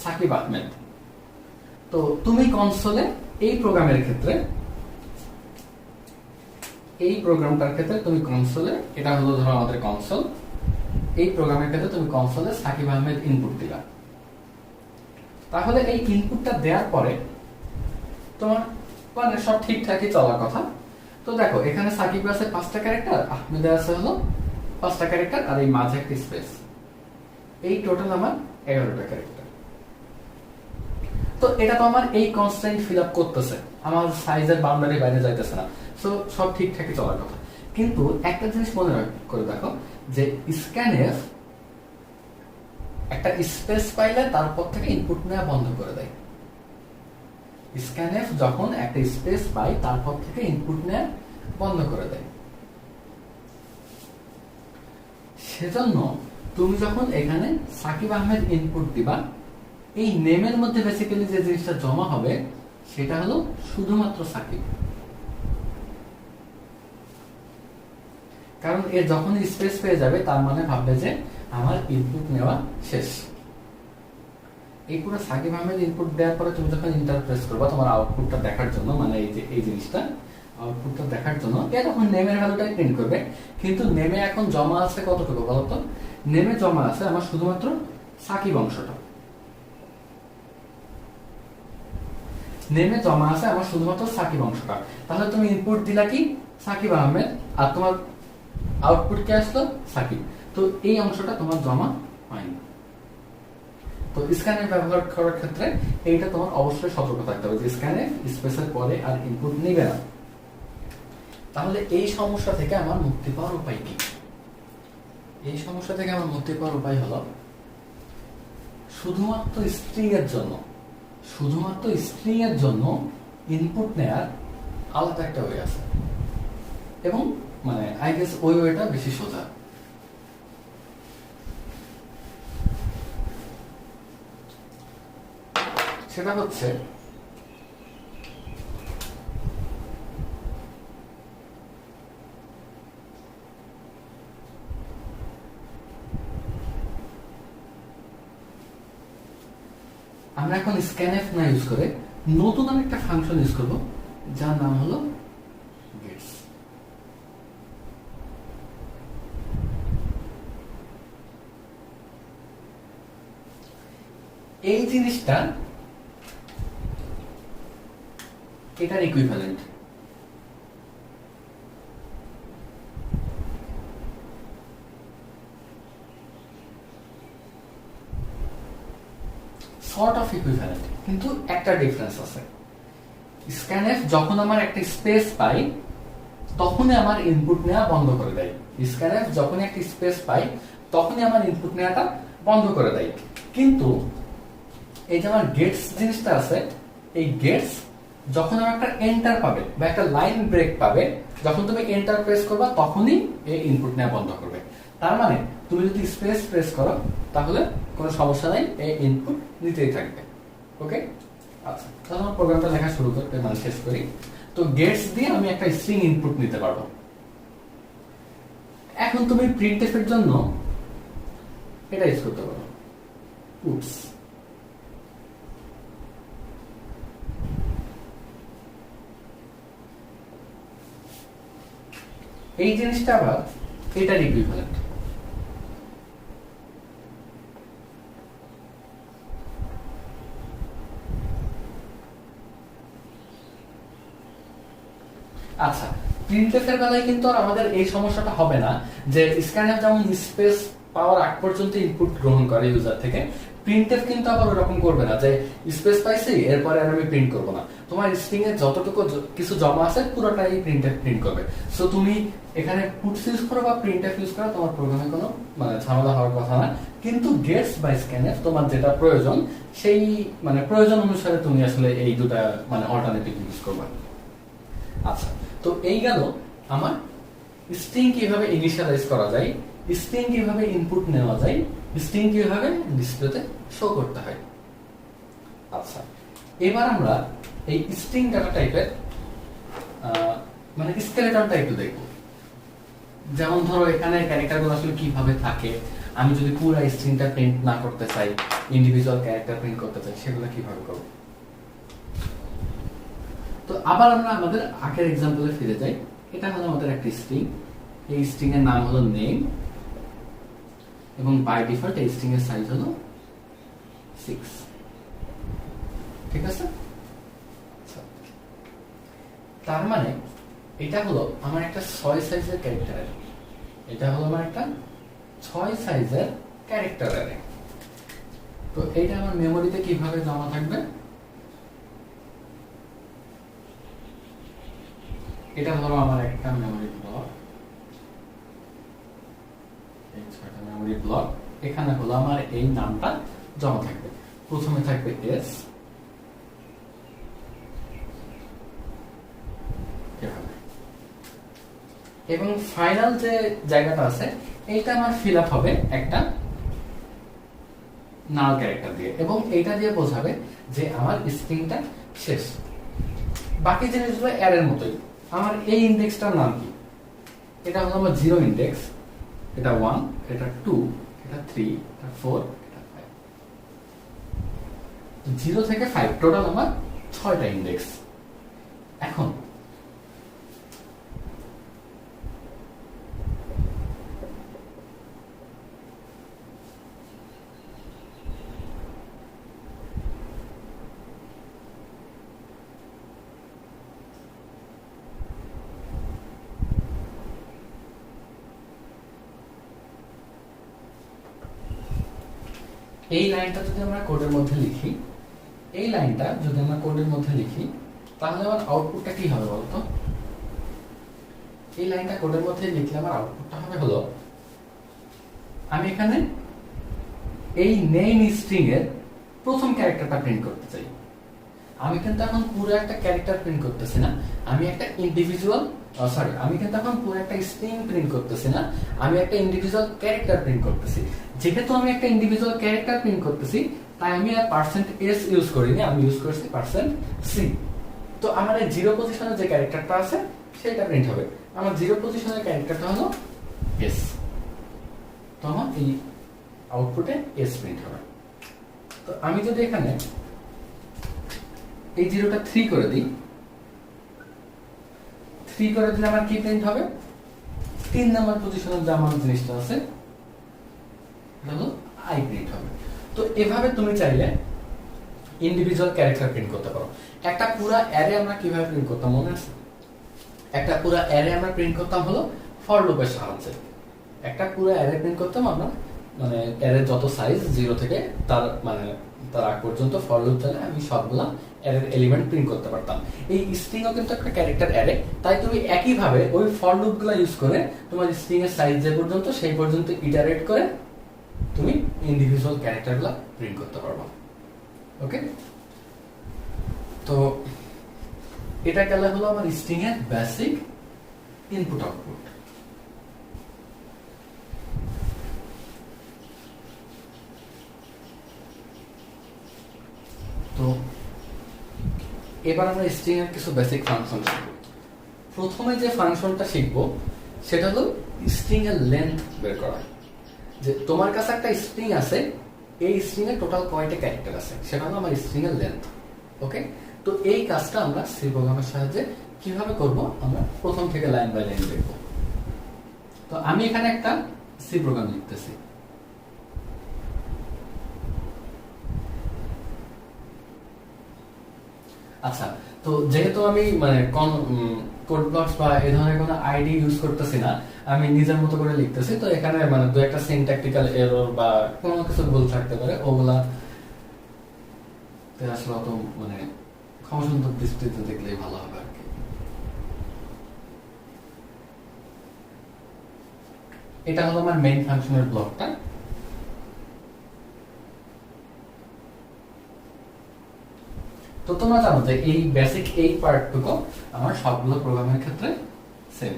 [SPEAKER 1] সাকিব আহমেদ। তো তুমি কনসোলে এই প্রোগ্রামের ক্ষেত্রে, এই প্রোগ্রামটার ক্ষেত্রে তুমি কনসোলে, এটা হলো ধরো আমাদের কনসোল, এই প্রোগ্রামের ক্ষেত্রে তুমি কনসোলে সাকিব আহমেদ ইনপুট দিলা। তাহলে এই ইনপুটটা দেওয়ার পরে তোমার মানে সব ঠিকঠাকই চলার কথা। তো দেখো এখানে সাকিব আছে 5টা ক্যারেক্টার, আহমেদ আছে হলো 5টা ক্যারেক্টার, আর এই মাঝে একটা স্পেস, এই টোটাল আমার 11টা ক্যারেক্টার। তো এটা তো আমার এই কনস্ট্যান্ট ফিল আপ করতেছে, আমার সাইজের বাউন্ডারি বাইরে যাইতেছে না, সো সব ঠিকঠাকই চলার কথা। কিন্তু একটা জিনিস মনে করে দেখো যে স্ক্যানএফ একটা স্পেস পাইলে তারপর থেকে ইনপুট নেওয়া বন্ধ করে দেয়। স্ক্যানএফ যখন একটা স্পেস পায় তারপর থেকে ইনপুট নেওয়া বন্ধ করে দেয়। সেজন্য তুমি যখন এখানে সাকিব আহমেদ ইনপুট দিবা, এই নেমের মধ্যে বেসিক্যালি যে জিনিসটা জমা হবে সেটা হলো শুধুমাত্র সাকিব। কারণ এর যখন স্পেস পেয়ে যাবে তার মানে ভাববে যে আমার ইনপুট নেওয়া শেষ। এই পুরো সাকিব আহমেদ ইনপুট দেওয়ার পরে তুমি যখন ইন্টার প্রেস করবা তোমার আউটপুটটা দেখার জন্য, মানে এই যে এই জিনিসটা আউটপুটটা দেখার জন্য, এ তখন নেমের ভ্যালুটাই প্রিন্ট করবে। কিন্তু নেমে এখন জমা আছে কতটুকু বলতো? নেমে জমা আছে আমার শুধুমাত্র সাকিব অংশটা। নেমে জমা আছে আমার শুধুমাত্র সাকিব অংশটা। তাহলে তুমি ইনপুট দিলা কি সাকিব আহমেদ, আর তোমার আউটপুট কে আসলো সাকিব। তো এই অংশটা তোমার জমা হয়নি। তো স্ক্যানএফ ব্যবহার করার ক্ষেত্রে এইটা তোমার অবশ্যই সতর্ক থাকতে হবে যে স্ক্যানএফ স্পেসের পরে আর ইনপুট নেবে না। তাহলে এই সমস্যা থেকে আমার মুক্তি পাওয়ার উপায় কি? এই সমস্যা থেকে আমার মুক্তি পাওয়ার উপায় হলো শুধুমাত্র স্ট্রিং এর জন্য ইনপুট নেয়ার আলাদা একটা ওয়ে আছে, এবং মানে আই গেস ওই ওয়েটা বেশি সোজা। সেটা হচ্ছে আমরা এখন স্ক্যানএফ না ইউজ করে নতুন আমি একটা ফাংশন ইউজ করব যার নাম হলো গেটস। এই জিনিসটা এটার ইকুইভ্যালেন্ট। সর্ট অফ ইকুইভ্যালেন্ট, কিন্তু একটা ডিফারেন্স আছে। স্ক্যানএফ যখন আমার একটা স্পেস পাই তখনই আমার ইনপুট নেওয়া বন্ধ করে দেয়। স্ক্যানএফ যখনই একটা স্পেস পাই তখনই আমার ইনপুট নেওয়াটা বন্ধ করে দেয়। কিন্তু এই যে আমার গেটস জিনিসটা আছে, এই গেটস যখন আমার একটা এন্টার পাবে বা একটা লাইন ব্রেক পাবে, যখন তুমি এন্টার প্রেস করবা তখনই এই ইনপুট নেওয়া বন্ধ করবে। তার মানে তুমি যদি স্পেস প্রেস করো তাহলে কোনো সমস্যা নাই, এই ইনপুট নিতেই থাকবে। ওকে, আচ্ছা তাহলে আমার প্রোগ্রামটা লেখা শুরু করতে মানে শেষ করি। তো গেটস দিয়ে আমি একটা স্ট্রিং ইনপুট নিতে পারবো। এখন তুমি প্রিন্টএফ এর জন্য এটা ইউজ করতে পারো, পুটস। এই জিনিসটা আবার এটার ইকুইভ্যালেন্ট। আচ্ছা, প্রিন্টএফ এর বেলায় কিন্তু আর আমাদের এই সমস্যাটা হবে না যে স্ক্যানএফ যেমন স্পেস পাওয়ার আগ পর্যন্ত ইনপুট গ্রহণ করে ইউজার থেকে, প্রিন্টএফ কিন্তু আবার ওরকম করবে না যে স্পেস পাইছি এরপরে আর আমি প্রিন্ট করব না, তোমার স্ট্রিং এ যতটুকু কিছু জমা আছে পুরোটাই প্রিন্টএফ প্রিন্ট করবে। সো তুমি এখানে পুটস ইউজ করো বা প্রিন্টএফ ইউজ করো, তোমার প্রোগ্রামে কোনো মানে ঝামেলা হওয়ার কথা না। কিন্তু গেটস বা স্ক্যানএফ তোমার যেটা প্রয়োজন সেই মানে প্রয়োজন অনুসারে তুমি আসলে এই দুটা মানে অল্টারনেটিভ ইউজ করবে। আচ্ছা, তো এই গেল আমার স্ট্রিং কিভাবে ইনিশিয়ালাইজ করা যায়, স্ট্রিং কিভাবে ইনপুট নেওয়া যায়, স্ট্রিং কিভাবে ডিসপ্লেতে শো করতে হয়। আচ্ছা, এবার আমরা এই স্ট্রিং ডাটা টাইপের মানে স্কেলেটনটা একটু দেখব। যেমন ধরো এখানে ক্যারেক্টারগুলো আসলে কিভাবে থাকে, আমি যদি পুরো স্ট্রিংটা প্রিন্ট না করতে চাই, ইন্ডিভিজুয়াল ক্যারেক্টার প্রিন্ট করতে চাই, সেগুলো কিভাবে করব। তো আবার আমরা আমাদের আগের এক্সাম্পলে ফিরে যাই। এটা হলো আমাদের একটা স্ট্রিং, এই স্ট্রিং এর নাম হলো নেম এবং বাই ডিফল্ট এই স্ট্রিং এর সাইজ হলো 6। ঠিক আছে, তার মানে এটা হলো আমার একটা 6 সাইজের ক্যারেক্টার অ্যারে, এটা হলো আমার একটা 6 সাইজের ক্যারেক্টার অ্যারে। তো এটা আমার মেমোরিতে কিভাবে জমা থাকবে, এটা ধরো আমার একটা মেমোরি ব্লক, এই 6টা মেমোরি ব্লক, এখানে হলো আমার এই নামটা জমা থাকবে। প্রথমে থাকবে এস, এবং ফাইনাল যে জায়গাটা আছে এইটা আমার ফিল আপ হবে একটা নাল ক্যারেক্টার দিয়ে, এবং এইটা দিয়ে বোঝাবে যে আমার স্ট্রিংটা শেষ। বাকি জিনিসগুলো অ্যারের মতোই। আমার এই ইন্ডেক্সটার নাম কি, এটা হলো আমার 0 ইন্ডেক্স, এটা 1, এটা 2, এটা 3, এটা 4, এটা 5। 0 থেকে 5 টোটাল আমার 6টা ইন্ডেক্স। এখন এই লাইনটা যদি আমরা কোডের মধ্যে লিখি, এই লাইনটা যদি আমরা কোডের মধ্যে লিখি, তাহলে আমার আউটপুটটা কি হবে বলতো? এই লাইনটা কোডের মধ্যে লিখলে আমার আউটপুটটা হবে হলো, আমি এখানে এই নেম স্ট্রিং এর প্রথম ক্যারেক্টারটা প্রিন্ট করতে চাই। আমি কিন্তু এখন পুরো একটা ক্যারেক্টার প্রিন্ট করতেছি না, আমি একটা ইন্ডিভিজুয়াল আমি কিন্তু এখন পুরো একটা স্ট্রিং প্রিন্ট করতেছি না, আমি একটা ইন্ডিভিজুয়াল ক্যারেক্টার প্রিন্ট করতেছি। যেহেতু আমি একটা ইন্ডিভিজুয়াল ক্যারেক্টার প্রিন্ট করতেছি, তাই আমি আর %s ইউজ করিনি, আমি ইউজ করছি %c। তো আমার এই 0 পজিশনে যে ক্যারেক্টারটা আছে সেটা প্রিন্ট হবে। আমার 0 পজিশনের ক্যারেক্টারটা হলো s, তো আমার এই আউটপুটে s প্রিন্ট হবে। তো আমি যদি এখানে এই 0টা 3 করে দিই, 3 করে দিলে আমার কি প্রিন্ট হবে? 3 নাম্বার পজিশনে যে আমার জিনিসটা আছে হলো আই প্রিন্ট হবে। তো এভাবে তুমি চাইলে ইন্ডিভিজুয়াল ক্যারেক্টার প্রিন্ট করতে পারো। একটা পুরো অ্যারে আমরা কিভাবে প্রিন্ট করতাম মনে আছে? একটা পুরো অ্যারে আমরা প্রিন্ট করতাম হলো ফর লুপের সাহায্যে। একটা পুরো অ্যারে প্রিন্ট করতাম আমরা, মানে অ্যারের যত সাইজ 0 থেকে তার আগ পর্যন্ত ফর লুপ চাইলে আমি সবগুলা অ্যারের এলিমেন্ট প্রিন্ট করতে পারতাম। এই স্ট্রিংও কিন্তু একটা ক্যারেক্টার অ্যারে, তাই তুমি একই ভাবে ওই ফর লুপগুলো ইউজ করে তোমার স্ট্রিং এর সাইজ যে পর্যন্ত সেই পর্যন্ত ইটারেট করে তুমি ইন্ডিভিজুয়াল ক্যারেক্টারগুলো প্রিন্ট করতে পারবা। ওকে, তো এটা গেল হলো আমার স্ট্রিং এর বেসিক ইনপুট আউটপুট। তো এবার আমরা স্ট্রিং এর কিছু বেসিক ফাংশন শিখব। প্রথমে যে ফাংশনটা শিখব সেটা হলো স্ট্রিং এর লেন্থ বের করা। যে তোমার কাছে একটা স্ট্রিং আছে, এই স্ট্রিং এর টোটাল কয়টা ক্যারেক্টার আছে সেটা হলো আমার স্ট্রিং এর লেন্থ। ওকে, তো এই কাজটা আমরা সি প্রোগ্রামের সাহায্যে কিভাবে করব আমরা প্রথম থেকে লাইন বাই লাইন দেখব। তো আমি এখানে একটা সি প্রোগ্রাম লিখতেছি। আচ্ছা, তো যেহেতু আমি কোড ব্লকস বা এই ধরনের কোনো আইডি ইউজ করতেছি না, আমি নিজের মতো করে লিখতেছি, তো এখানে মানে দু একটা সিনট্যাকটিক্যাল এরর বা কোনো কিছু ভুল থাকতে পারে, ওগুলা আসলে অত মানে ক্ষমাসুন্দর দৃষ্টিতে দেখলেই ভালো হবে আর কি। এটা হলো আমার মেইন ফাংশনের ব্লকটা। তো তোমরা জানো যে এই বেসিক এই পার্টটুকু আমার সবগুলো প্রোগ্রামের ক্ষেত্রে সেম।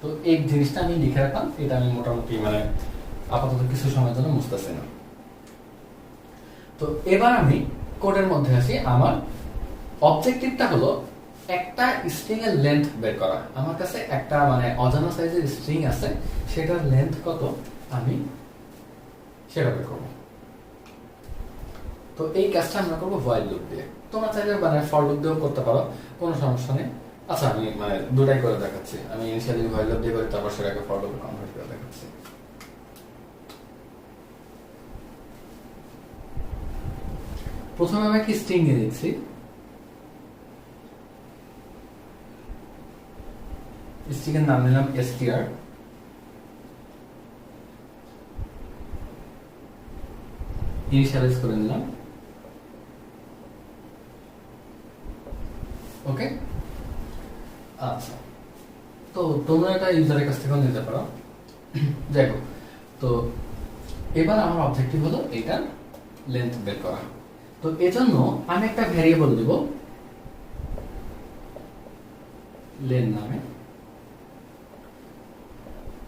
[SPEAKER 1] তো এই জিনিসটা আমি লিখে রাখলাম, এটা আমি মোটামুটি মানে আপাতত কিছু সময়ের জন্য মুছতেছি না। তো এবার আমি কোডের মধ্যে আসি। আমার অবজেক্টিভটা হলো একটা স্ট্রিং এর লেন্থ বের করা। আমার কাছে একটা মানে অজানা সাইজের স্ট্রিং আছে, সেটার লেন্থ কত আমি সেটা বের করব। তো এই কাজটা আমরা করবো হোয়াইল লুপ দিয়ে। তোমরা চাইলে মানে ফর লুপ দিয়েও করতে পারো, কোনো সমস্যা নেই। আচ্ছা আমি মানে দুটাই করে দেখাচ্ছি। আমি ইনিশিয়ালি হোয়াইল লুপ দিয়ে করি, তারপর সেটাকে ফর লুপে কনভার্ট করে দেখাচ্ছি। প্রথমে আমি একটা স্ট্রিং দিয়ে দিচ্ছি, স্ট্রিং এর নাম নিলাম str, ইনিশিয়ালাইজ করে নিলাম। ওকে, আচ্ছা তো তোমরা এটা ইউজারের কাছ থেকেও নিতে পারো। দেখো, তো এবার আমার অবজেক্টিভ হলো এটা লেন্থ বের করা। তো এজন্য আমি একটা ভ্যারিয়েবল দেব লেন নামে।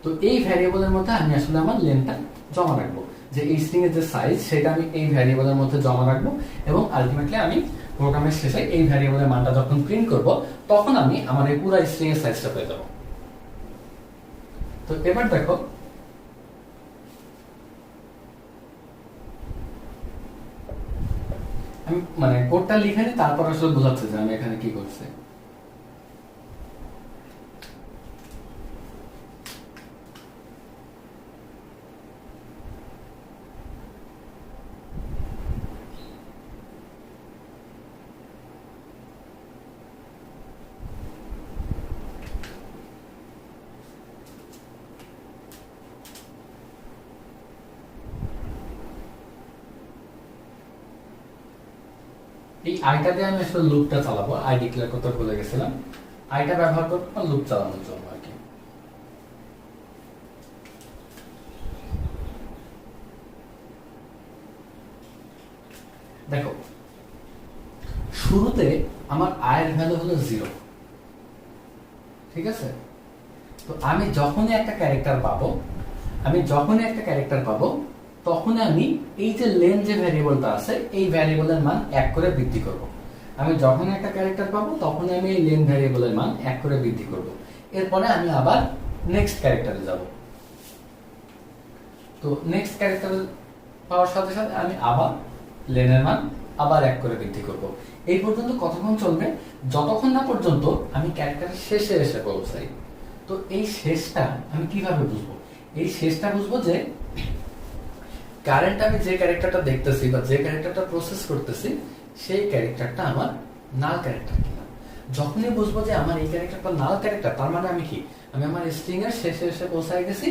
[SPEAKER 1] তো এই ভ্যারিয়েবলের মধ্যে আমি আসলে আমার লেনটা জমা রাখবো, যে এই স্ট্রিং এর যে সাইজ সেটা আমি এই ভ্যারিয়েবলের মধ্যে জমা রাখবো, এবং আলটিমেটলি আমি প্রোগ্রামের শেষে এই ভ্যারিয়েবলের মানটা যখন প্রিন্ট করব তখন আমি আমার এই পুরো স্ট্রিং এর সাইজটা পেয়ে যাব। তো এবার দেখো, আমি মানে কোডটা লিখে নিই, তারপর আসলে বোঝাচ্ছে যে আমি এখানে কি করছি। এই আইটা দিয়ে আমি আসলে লুপটা চালাবো, আই ডিক্লেয়ার করতে ভুলে গেছিলাম। আইটা ব্যবহার করবো লুপ চালানোর জন্য আর কি। দেখো, শুরুতে আমার আয়ের ভ্যালু হলো 0, ঠিক আছে? তো আমি যখনই একটা ক্যারেক্টার পাবো, তখন আমি এই যে লেন যে ভ্যারিয়েবলটা আছে এই ভ্যারিয়েবলের মান 1 করে বৃদ্ধি করব। আমি যখন একটা ক্যারেক্টার পাবো তখন আমি এই লেন ভ্যারিয়েবলের মান 1 করে বৃদ্ধি করব। এরপরে আমি আবার নেক্সট ক্যারেক্টারে যাব। তো নেক্সট ক্যারেক্টার পাওয়ার সাথে সাথে আমি আবার লেনের মান আবার 1 করে বৃদ্ধি করব। এই পর্যন্ত কতক্ষণ চলবে? যতক্ষণ না পর্যন্ত আমি ক্যারেক্টারের শেষে এসে পৌঁছাই। তো এই শেষটা আমি কিভাবে বুঝবো? এই শেষটা বুঝবো যে কারেন্ট আমি যে ক্যারেক্টারটা দেখতেছি বা যে ক্যারেক্টারটা প্রসেস করতেছি সেই ক্যারেক্টারটা আমার নাল ক্যারেক্টার কিনা। যখনই বুঝবো যে আমার এই ক্যারেক্টারটা নাল ক্যারেক্টার, তার মানে আমি কি, আমি আমার স্ট্রিং এর শেষে এসে পৌঁছায় গেছি।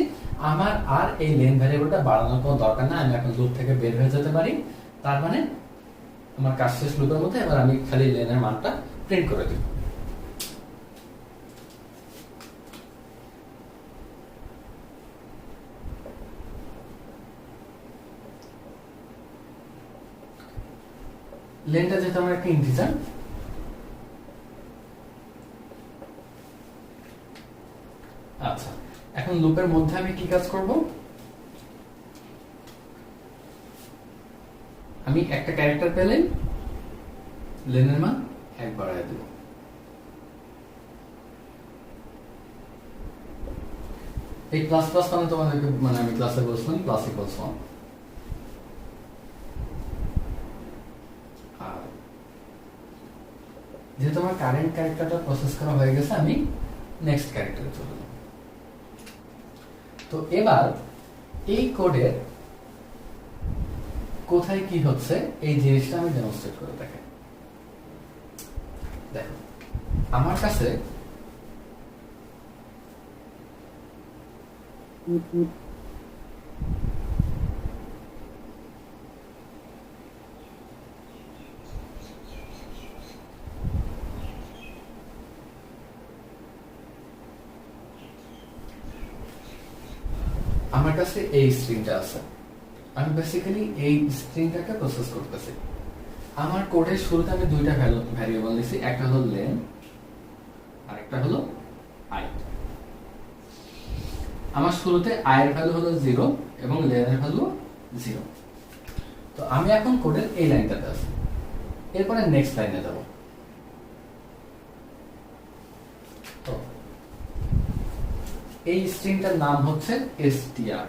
[SPEAKER 1] আমার আর এই লেন ভ্যারিয়েবলটা বাড়ানোর কোনো দরকার না, আমি এখন লুপ থেকে বের হয়ে যেতে পারি। তার মানে আমার কাজ শেষ লুপের মধ্যে। এবার আমি খালি লেনের মানটা প্রিন্ট করে দিব। লেনটা যেহেতু আমার একটা ইন্টিজার, আচ্ছা এখন লুপের মধ্যে আমি কি কাজ করব? আমি একটা ক্যারেক্টার পেলে লেনের মান 1 বাড়ায় দেব। এই প্লাস প্লাস মানে তোমাদেরকে মানে আমি ক্লাসে বলছিলাম প্লাস ইকুয়ালস 1। যেহেতু আমার কারেন্ট ক্যারেক্টারটা প্রসেস করা হয়ে গেছে, আমি নেক্সট ক্যারেক্টারে চলে যাব। তো এবার এই কোডের কোথায় কি হচ্ছে এই জিনিসটা আমি ডেমনস্ট্রেট করে দেখাই। দেখো, আমার কাছে আমার কাছে এই স্ট্রিংটা আছে, আমি বেসিক্যালি এই স্ট্রিংটাকে প্রসেস করতেছি। আমার কোডের শুরুতে আমি দুইটা ভ্যারিয়েবল নিছি, একটা হলো লেন আর একটা হলো আই। আমার শুরুতে আই এর ভ্যালু হলো 0 এবং লেন এর ভ্যালু 0। তো আমি এখন কোডের এই লাইনটাতে আছি, এরপরে নেক্সট লাইনে যাব। তো এই স্ট্রিংটার নাম হচ্ছে str,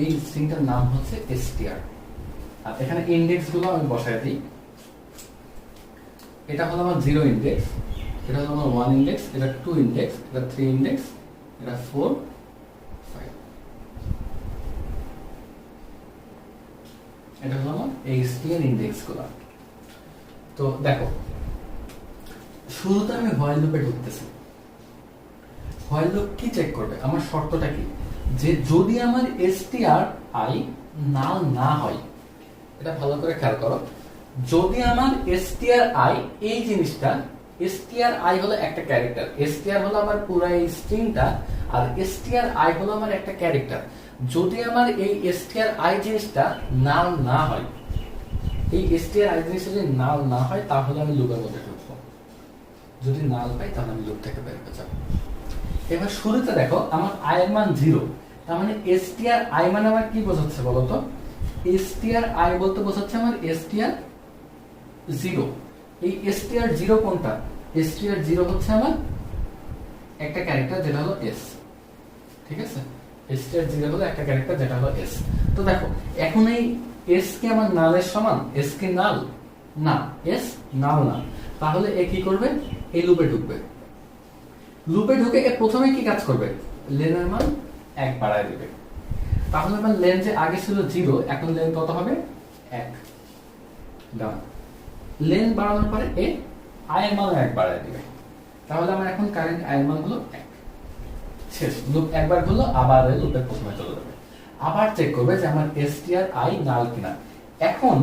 [SPEAKER 1] এই স্ট্রিংটার নাম হচ্ছে str। আর এখানে ইনডেক্স গুলো আমি বসায় দিই। এটা হলো আমার 0 ইনডেক্স, এটা হলো আমার 1 ইনডেক্স, এটা 2 ইনডেক্স, এটা 3 ইনডেক্স, এটা 4 5। এটা হলো আমার এই স্ট্রিং এর ইনডেক্স গুলো। তো দেখো, শুরুতে আমি হোয়াইল লুপে ঢুকতেছি। হোয়াইল লুপ কি চেক করবে? আমার শর্তটা কি, যে যদি আমার str i নাল না হয়, এটা ভালো করে খেয়াল করো, যদি আমার str i এই জিনিসটা, str i হলো একটা ক্যারেক্টার, str হলো আমার পুরো এই স্ট্রিংটা, আর str i হলো আমার একটা ক্যারেক্টার। যদি আমার এই str i জিনিসটা নাল না হয়, এই str i জিনিসটা যদি নাল না হয়, তাহলে আমি লুপের মধ্যে ঢুকবো। যদি নাল পাই তাহলে আমি লুপ থেকে বের হয়ে যাব। এবার শুরুতে দেখো আমার i এর মান 0, তার মানে str i মানে আমার কি বোঝাচ্ছে বলো তো? str i বলতে বোঝাচ্ছে আমার str 0। এই str 0 কোনটা? str 0 হচ্ছে আমার একটা ক্যারেক্টার যেটা হলো s, ঠিক আছে? str 0 হলো একটা ক্যারেক্টার যেটা হলো s। তো দেখো, এখন এই s কি আমার নালের সমান? s কি নাল? না, s নাল না। তাহলে এ কি করবে? এই লুপে ঢুকবে। লুপে ঢুকে এ প্রথমে কি কাজ করবে? লেনের মান 1 বাড়ায় দিবে। তাহলে আমার লেন যে আগে ছিল 0, এখন লেন কত হবে? 1। ডান। লেন বাড়ানোর পরে এ i এর মান 1 বাড়ায় দিবে। তাহলে আমার এখন কারেন্ট i এর মান হলো 1। শেষ। লুপ একবার হলো, আবার লুপের প্রথমে চলে যাবে। আবার চেক করবে যে আমার str i নাল কিনা। এখন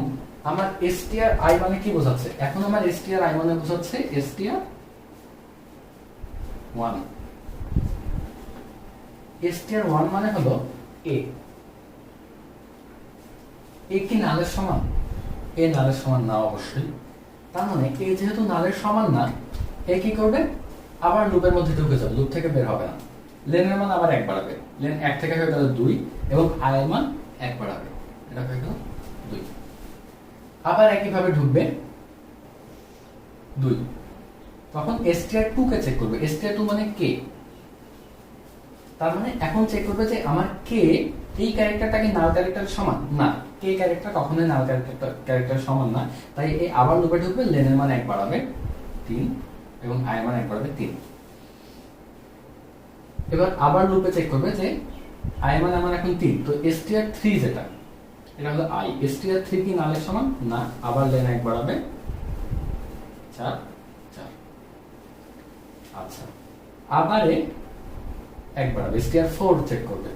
[SPEAKER 1] আমার str i মানে কি বোঝাচ্ছে? এখন আমার str i মানে বোঝাচ্ছে str 1। str 1 মানে হলো a। a কি নালের সমান? a নালের সমান না অবশ্যই। তার মানে a যেহেতু নালের সমান না, a কি করবে? আবার লুপের মধ্যে ঢুকে যাবে, লুপ থেকে বের হবে না। লেনের মান আবার 1 বাড়াবে, লেন 1 থেকে হয়ে গেল 2 এবং i এর মান 1 বাড়াবে, এটা হয়ে গেল 2। আবার একই ভাবে ঢুকবে 2। তখন str2 কে চেক করবে। str2 মানে k। তার মানে এখন চেক করবে যে আমার k এই ক্যারেক্টারটা কি নাল ক্যারেক্টারের সমান? না, k ক্যারেক্টার কখনোই নাল ক্যারেক্টারের সমান না। তাই এই আবার লুপে ঢুকবে, লেনের মান 1 বাড়াবে 3 এবং i এর মান 1 বাড়াবে 3। এবার আবার লুপে চেক করবে যে i এর মান আমার এখন 3, তো str3 যেটা, এটা হলো i। str3 কি নালের সমান? না, আবার লেন 1 বাড়াবে 4 4। আচ্ছা, আবারে 1 বাড়াবে, str4 চেক করবে।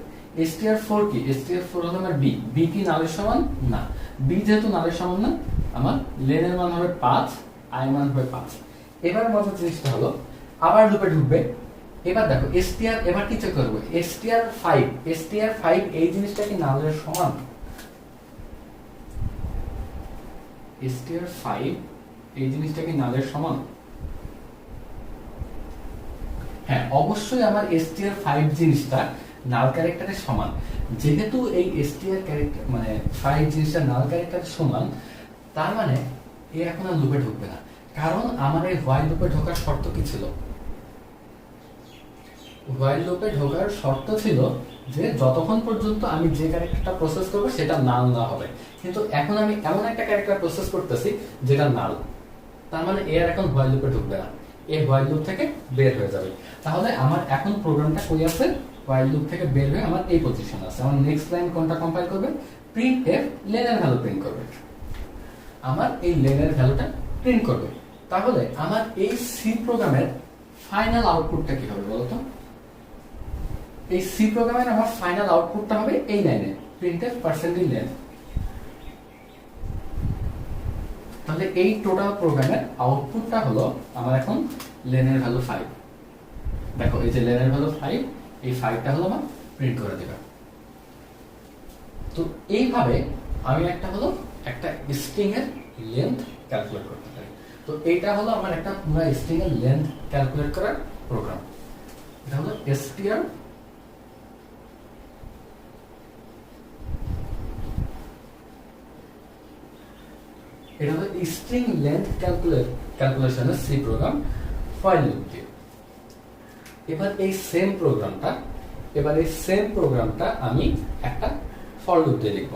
[SPEAKER 1] str4 কি? str4 হলো আমার b। b কি নালের সমান? না, b যেহেতু নালের সমান না, আমার লেনের মান হবে 5, i মান হবে 5। এবার মজার জিনিসটা হলো, আবার লুপে ঢুকবে। এবার দেখো str, এবার কি চেক করবে? str5 এই জিনিসটা কি নালের সমান? str5 এই জিনিসটা কি নালের সমান? হ্যাঁ, অবশ্যই আমার str5 জিনিসটা নাল ক্যারেক্টারের সমান। যেহেতু এই str ক্যারেক্টার মানে 5 জিনিসটা নাল ক্যারেক্টারের সমান, তার মানে এ এখন আর লুপে ঢুকবে না। কারণ আমার এই হোয়াইল লুপে ঢোকার শর্ত কি ছিল? হোয়াইল লুপে ঢোকার শর্ত ছিল যে যতক্ষণ পর্যন্ত আমি যে ক্যারেক্টারটা প্রসেস করব সেটা নাল না হবে। কিন্তু এখন আমি এমন একটা ক্যারেক্টার প্রসেস করতেছি যেটা নাল, তার মানে এর এখন হোয়াইল লুপে ঢুকবে না, এই হোয়াইল লুপ থেকে বের হয়ে যাবে। তাহলে আমার এখন প্রোগ্রামটা কই আছে? হোয়াইল লুপ থেকে বের হয়ে আমার এই পজিশনে আছে। আমার নেক্সট লাইন কোনটা কম্পাইল করবে? printf লেনের ভ্যালু প্রিন্ট করবে। আমার এই লেনের ভ্যালুটা প্রিন্ট করবে। তাহলে আমার এই সি প্রোগ্রামের ফাইনাল আউটপুটটা কি হবে বলতো? এই সি প্রোগ্রামের আমার ফাইনাল আউটপুটটা হবে এই লাইনে প্রিন্টএফ পার্সেন্টেজ লেন্থ। তাহলে এই টোটাল প্রোগ্রামের আউটপুটটা হলো আমার এখন লেনের ভ্যালু 5। দেখো এই যে লেনের ভ্যালু 5, এই 5টা হলো আমার প্রিন্ট করে দেবে। তো এইভাবে আমি একটা স্ট্রিং এর লেন্থ ক্যালকুলেট করতে পারি। তো এটা হলো আমার একটা পুরো স্ট্রিং এর লেন্থ ক্যালকুলেট করার প্রোগ্রাম। এটা হলো str এটা হলো স্ট্রিং লেন্থ ক্যালকুলেশনের সি প্রোগ্রাম ফাইল লুপ দিয়ে। এবার এই সেম প্রোগ্রামটা আমি একটা ফর লুপ দিয়ে লিখব।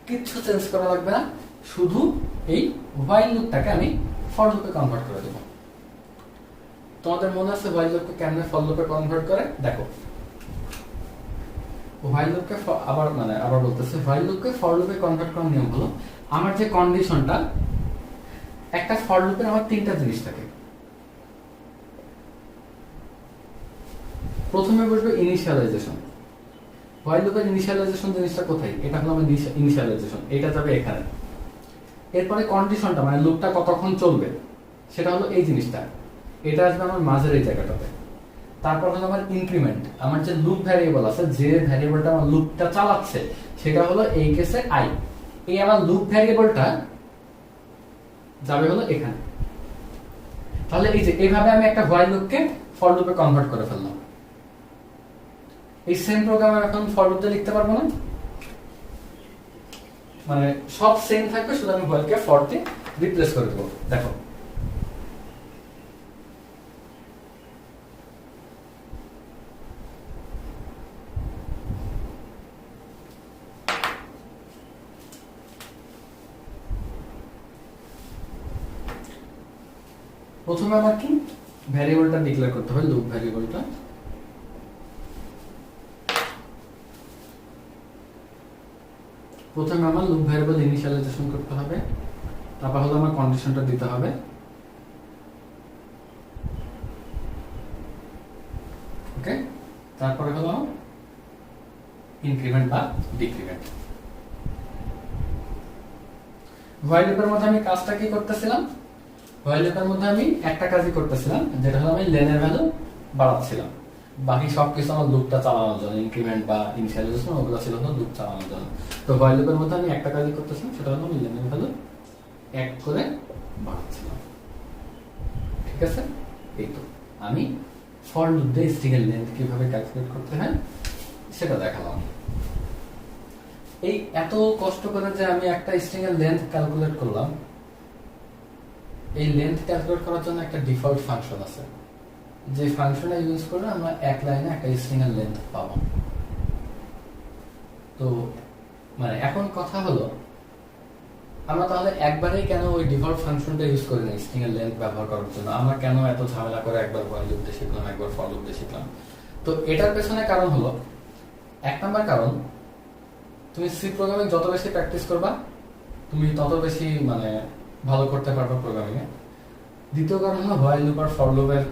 [SPEAKER 1] কিচ্ছু চেঞ্জ করা লাগবে না, শুধু এই হোয়াইল লুপটাকে আমি ফর লুপে কনভার্ট করে দেব। তোমাদের মনে আছে হোয়াইল লুপকে কেমনে ফর লুপে কনভার্ট করে? দেখো, হোয়াইল লুপকে আবার বলতেছে, হোয়াইল লুপকে ফর লুপে কনভার্ট করার নিয়ম হলো, আমার যে কন্ডিশনটা, একটা ফর লুপের আমার তিনটা জিনিস থাকে। প্রথমে বসবে ইনিশিয়ালাইজেশন। হোয়াইল লুপের ইনিশিয়ালাইজেশন জিনিসটা কোথায়? এটা হলো আমার ইনিশিয়ালাইজেশন, এটা যাবে এখানে। এরপরে কন্ডিশনটা মানে লুপটা কতক্ষণ চলবে সেটা হলো এই জিনিসটা, এটা আসবে আমার মাঝের এই জায়গাটাতে। তারপর হলো আমার ইনক্রিমেন্ট, আমার যে লুপ ভ্যারিয়েবল আছে, যে ভ্যারিয়েবলটা আমার লুপটা চালাচ্ছে সেটা হলো এই কেসে আই। এই আমার লুপ ভ্যারিয়েবলটা যাবে হলো এখানে। তাহলে এই যে এইভাবে আমি একটা হোয়াইল লুপকে ফর লুপে কনভার্ট করে ফেললাম। এই সেম প্রোগ্রাম এখন ফর লুপে লিখতে পারবো না, মানে সব সেম থাকবে, শুধু আমি হোয়াইলকে ফর দিয়ে রিপ্লেস করে দেবো। দেখো, প্রথমে আমার কি ভ্যারিয়েবলটা ডিক্লেয়ার করতে হবে, লুপ ভ্যারিয়েবলটা। প্রথমে আমার লুপ ভ্যারিয়েবল ইনিশিয়ালাইজেশন করতে হবে, তারপর হলো আমার কন্ডিশনটা দিতে হবে, ওকে। তারপরে হলো ইনক্রিমেন্ট বা ডিক্রিমেন্ট। হোয়াইল লুপের মধ্যে আমি কাজটা কি করতেছিলাম? হোয়াইল লুপের মধ্যে আমি একটা কাজই করতেছিলাম, যেটা হলো আমি লেনের ভ্যালু বাড়াচ্ছিলাম। বাকি সবকিছু আমার লুপটা চালানোর জন্য, ইনক্রিমেন্ট বা ইনিশিয়ালাইজেশন ওগুলো ছিল না লুপ চালানোর জন্য। তো হোয়াইল লুপের মধ্যে আমি একটা কাজই করতেছিলাম, সেটা হলো আমি লেনের ভ্যালু এক করে বাড়াচ্ছিলাম। ঠিক আছে, এই তো আমি ফর লুপ দিয়ে স্ট্রিং এর লেন্থ কিভাবে ক্যালকুলেট করতে হয় সেটা দেখালাম। এই এত কষ্ট করে যে আমি একটা স্ট্রিং এর লেন্থ ক্যালকুলেট করলাম, এই লেন্থ ক্যালকুলেট করার জন্য একটা ডিফল্ট ফাংশন আছে, যে ফাংশনটা ইউজ করে আমরা এক লাইনে একটা স্ট্রিং এর লেন্থ পাবো। তো মানে এখন কথা হলো, আমরা তাহলে একবারেই কেন ওই ডিফল্ট ফাংশনটা ইউজ করি না স্ট্রিং এর লেন্থ ব্যবহার করার জন্য? আমরা কেন এত ঝামেলা করে একবার হোয়াইল লুপ দিয়ে শিখলাম, একবার ফর লুপ দিয়ে শিখলাম? তো এটার পেছনে কারণ হলো, এক নাম্বার কারণ, তুমি সি প্রোগ্রামিং যত বেশি প্র্যাকটিস করবা তুমি তত বেশি মানে ভালো করতে পারবে প্রোগ্রামিং এ। দ্বিতীয় কারণ হলো হোয়াইল লুপ আর ফর লুপের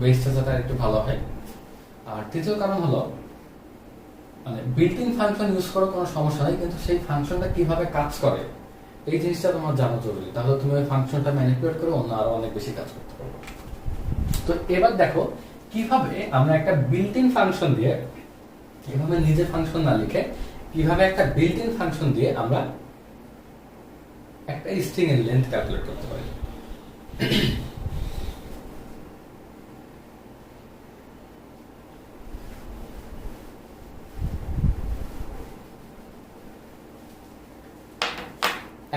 [SPEAKER 1] বেসটা যাতে একটু ভালো হয়। আর তৃতীয় কারণ হলো, মানে বিল্ট ইন ফাংশন ইউজ করার কোনো সমস্যা নাই, কিন্তু সেই ফাংশনটা কিভাবে কাজ করে এই জিনিসটা তোমার জানা জরুরি। তাহলে তুমি ওই ফাংশনটা ম্যানিপুলেট করে অন্য আরো অনেক বেশি কাজ করতে পারবে। তো এবার দেখো কিভাবে আমরা একটা বিল্ট ইন ফাংশন দিয়ে, কিভাবে নিজে ফাংশন না লিখে কিভাবে একটা বিল্ট ইন ফাংশন দিয়ে আমরা একটা স্ট্রিং এর লেন্থ ক্যালকুলেট করতে পারি।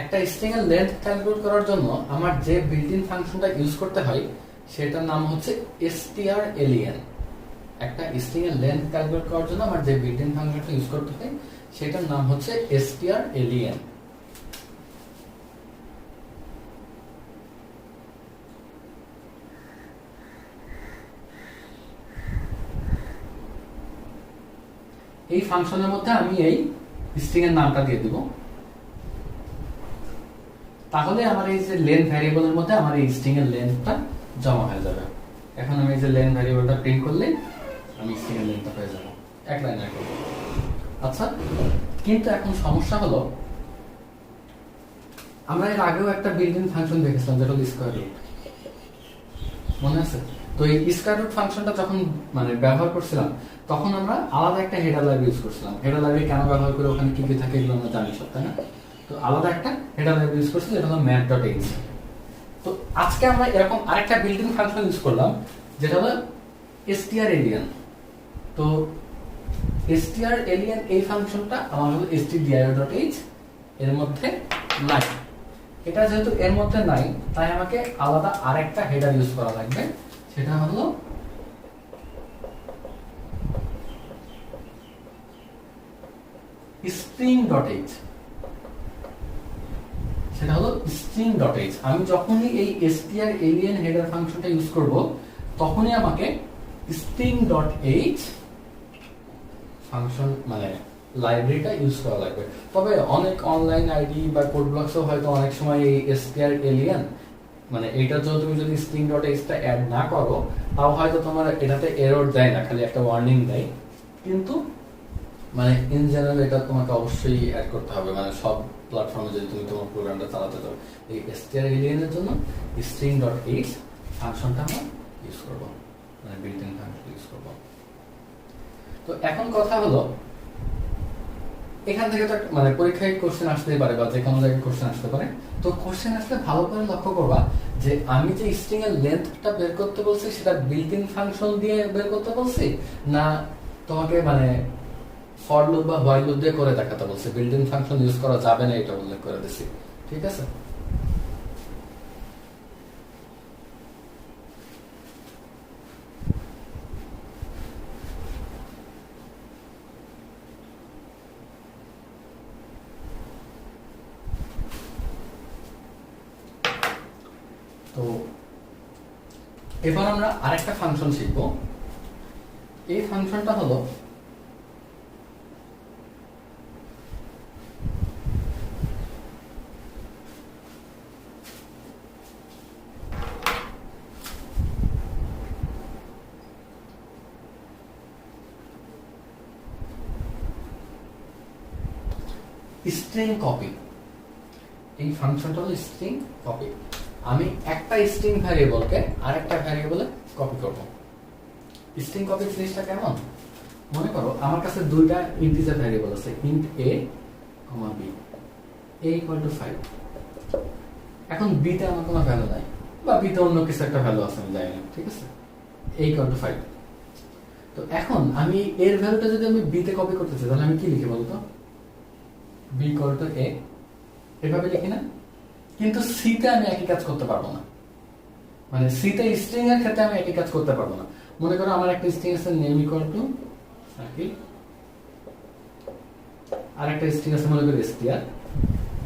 [SPEAKER 1] একটা স্ট্রিং এর লেন্থ ক্যালকুলেট করার জন্য আমার যে বিল্ট ইন ফাংশনটা ইউজ করতে হয় সেটার নাম হচ্ছে strlen। একটা স্ট্রিং এর লেন্থ ক্যালকুলেট করার জন্য আমার যে বিল্ট ইন ফাংশনটা ইউজ করতে হয় সেটার নাম হচ্ছে strlen। এই ফাংশনের মধ্যে আমি এই স্ট্রিং এর নামটা দিয়ে দিব, তাহলে আমার এই যে লেন্থ ভ্যারিয়েবলের মধ্যে আমার এই স্ট্রিং এর লেন্থটা জমা হয়ে যাবে। এখন আমি এই যে লেন্থ ভ্যারিয়েবলটা প্রিন্ট করলে আমি স্ট্রিং এর লেন্থটা পেয়ে যাবো, এক লাইনে করব। আচ্ছা, কিন্তু এখন সমস্যা হলো আমরা এর আগেও একটা বিল্ট-ইন ফাংশন দেখেছিলাম যেটা হলো স্কয়ার রুট, মনে আছে? তো এই স্কয়ার রুট ফাংশনটা যখন মানে ব্যবহার করছিলাম তখন আমরা আলাদা একটা হেডার লাইব্রেরি ইউজ করছিলাম। হেডার লাইব্রেরি কেন ব্যবহার করে, ওখানে কি কি থাকে এগুলো আমরা জানি সব, তাই না? তো আলাদা একটা হেডার লাইব্রেরি ইউজ করছি যেটা হলো math.h। তো আজকে আমরা এরকম আরেকটা বিল্ট-ইন ফাংশন ইউজ করলাম যেটা হলো strlen। তো strlen এই ফাংশনটা আমার হলো stdio.h এর মধ্যে নাই। এটা যেহেতু এর মধ্যে নাই তাই আমাকে আলাদা আরেকটা হেডার ইউজ করা লাগবে, সেটা হলো string.h। সেটা হলো string.h। আমি যখনই এই strlen হেডার ফাংশনটা ইউজ করব তখনই আমাকে string.h ফাংশন মানে লাইব্রেরিটা ইউজ করা লাগবে। তবে অনেক অনলাইন আইডি বা কোড ব্লকসও হয়তো অনেক সময় এই strlen মানে এইটার জন্য তুমি যদি string.h টা অ্যাড না করো তাও হয়তো তোমার এটাতে এরর দেয় না, খালি একটা ওয়ার্নিং দেয়। কিন্তু মানে ইন জেনারেল এটা তোমাকে অবশ্যই অ্যাড করতে হবে, মানে সব প্ল্যাটফর্মে যদি তুমি তোমার প্রোগ্রামটা চালাতে চাও। এই strlen এর জন্য string.h ফাংশনটা আমরা ইউজ করব, মানে বিল্ট-ইন ফাংশন ইউজ করব। তো এখন কথা হলো এখান থেকে তো মানে পরীক্ষায় কোশ্চেন আসতেই পারে বা যে কোনো জায়গায় কোশ্চেন আসতে পারে। তো কোশ্চেন আসলে ভালো করে লক্ষ্য করবা যে আমি যে স্ট্রিং এর লেন্থটা বের করতে বলছি সেটা বিল্ট-ইন ফাংশন দিয়ে বের করতে বলছি, না তোমাকে মানে ফর লুপ বা হোয়াইল লুপ দিয়ে করে দেখাতে বলছি। বিল্ট-ইন ফাংশন ইউজ করা যাবে না এটা উল্লেখ করে দিছি, ঠিক আছে? তো এবার আমরা আরেকটা ফাংশন শিখব। এই ফাংশনটা হলো স্ট্রিং কপি। এই ফাংশনটা হলো স্ট্রিং কপি। আমি একটা স্ট্রিং ভ্যারিয়েবলকে আরেকটা ভ্যারিয়েবলে কপি করব। স্ট্রিং কপি জিনিসটা কেমন? মনে করো আমার কাছে দুইটা ইন্টিজার ভ্যারিয়েবল আছে, int a, b, a = 5। এখন b তে আমার কোনো ভ্যালু নাই বা b তে অন্য কিছু একটা ভ্যালু আছে আমি জানি না, ঠিক আছে? a = 5। তো এখন আমি এর ভ্যালুটা যদি আমি b তে কপি করতে চাই তাহলে আমি কি লিখি বলতো? b = a এভাবে লিখি না? কিন্তু সি তে আমি একই কাজ করতে পারবো না, মানে সি তে স্ট্রিং এর ক্ষেত্রে আমি একই কাজ করতে পারবো না। মনে করো আমার একটা স্ট্রিং আছে নেম = সাকিব, আর একটা স্ট্রিং আছে মনে করো str।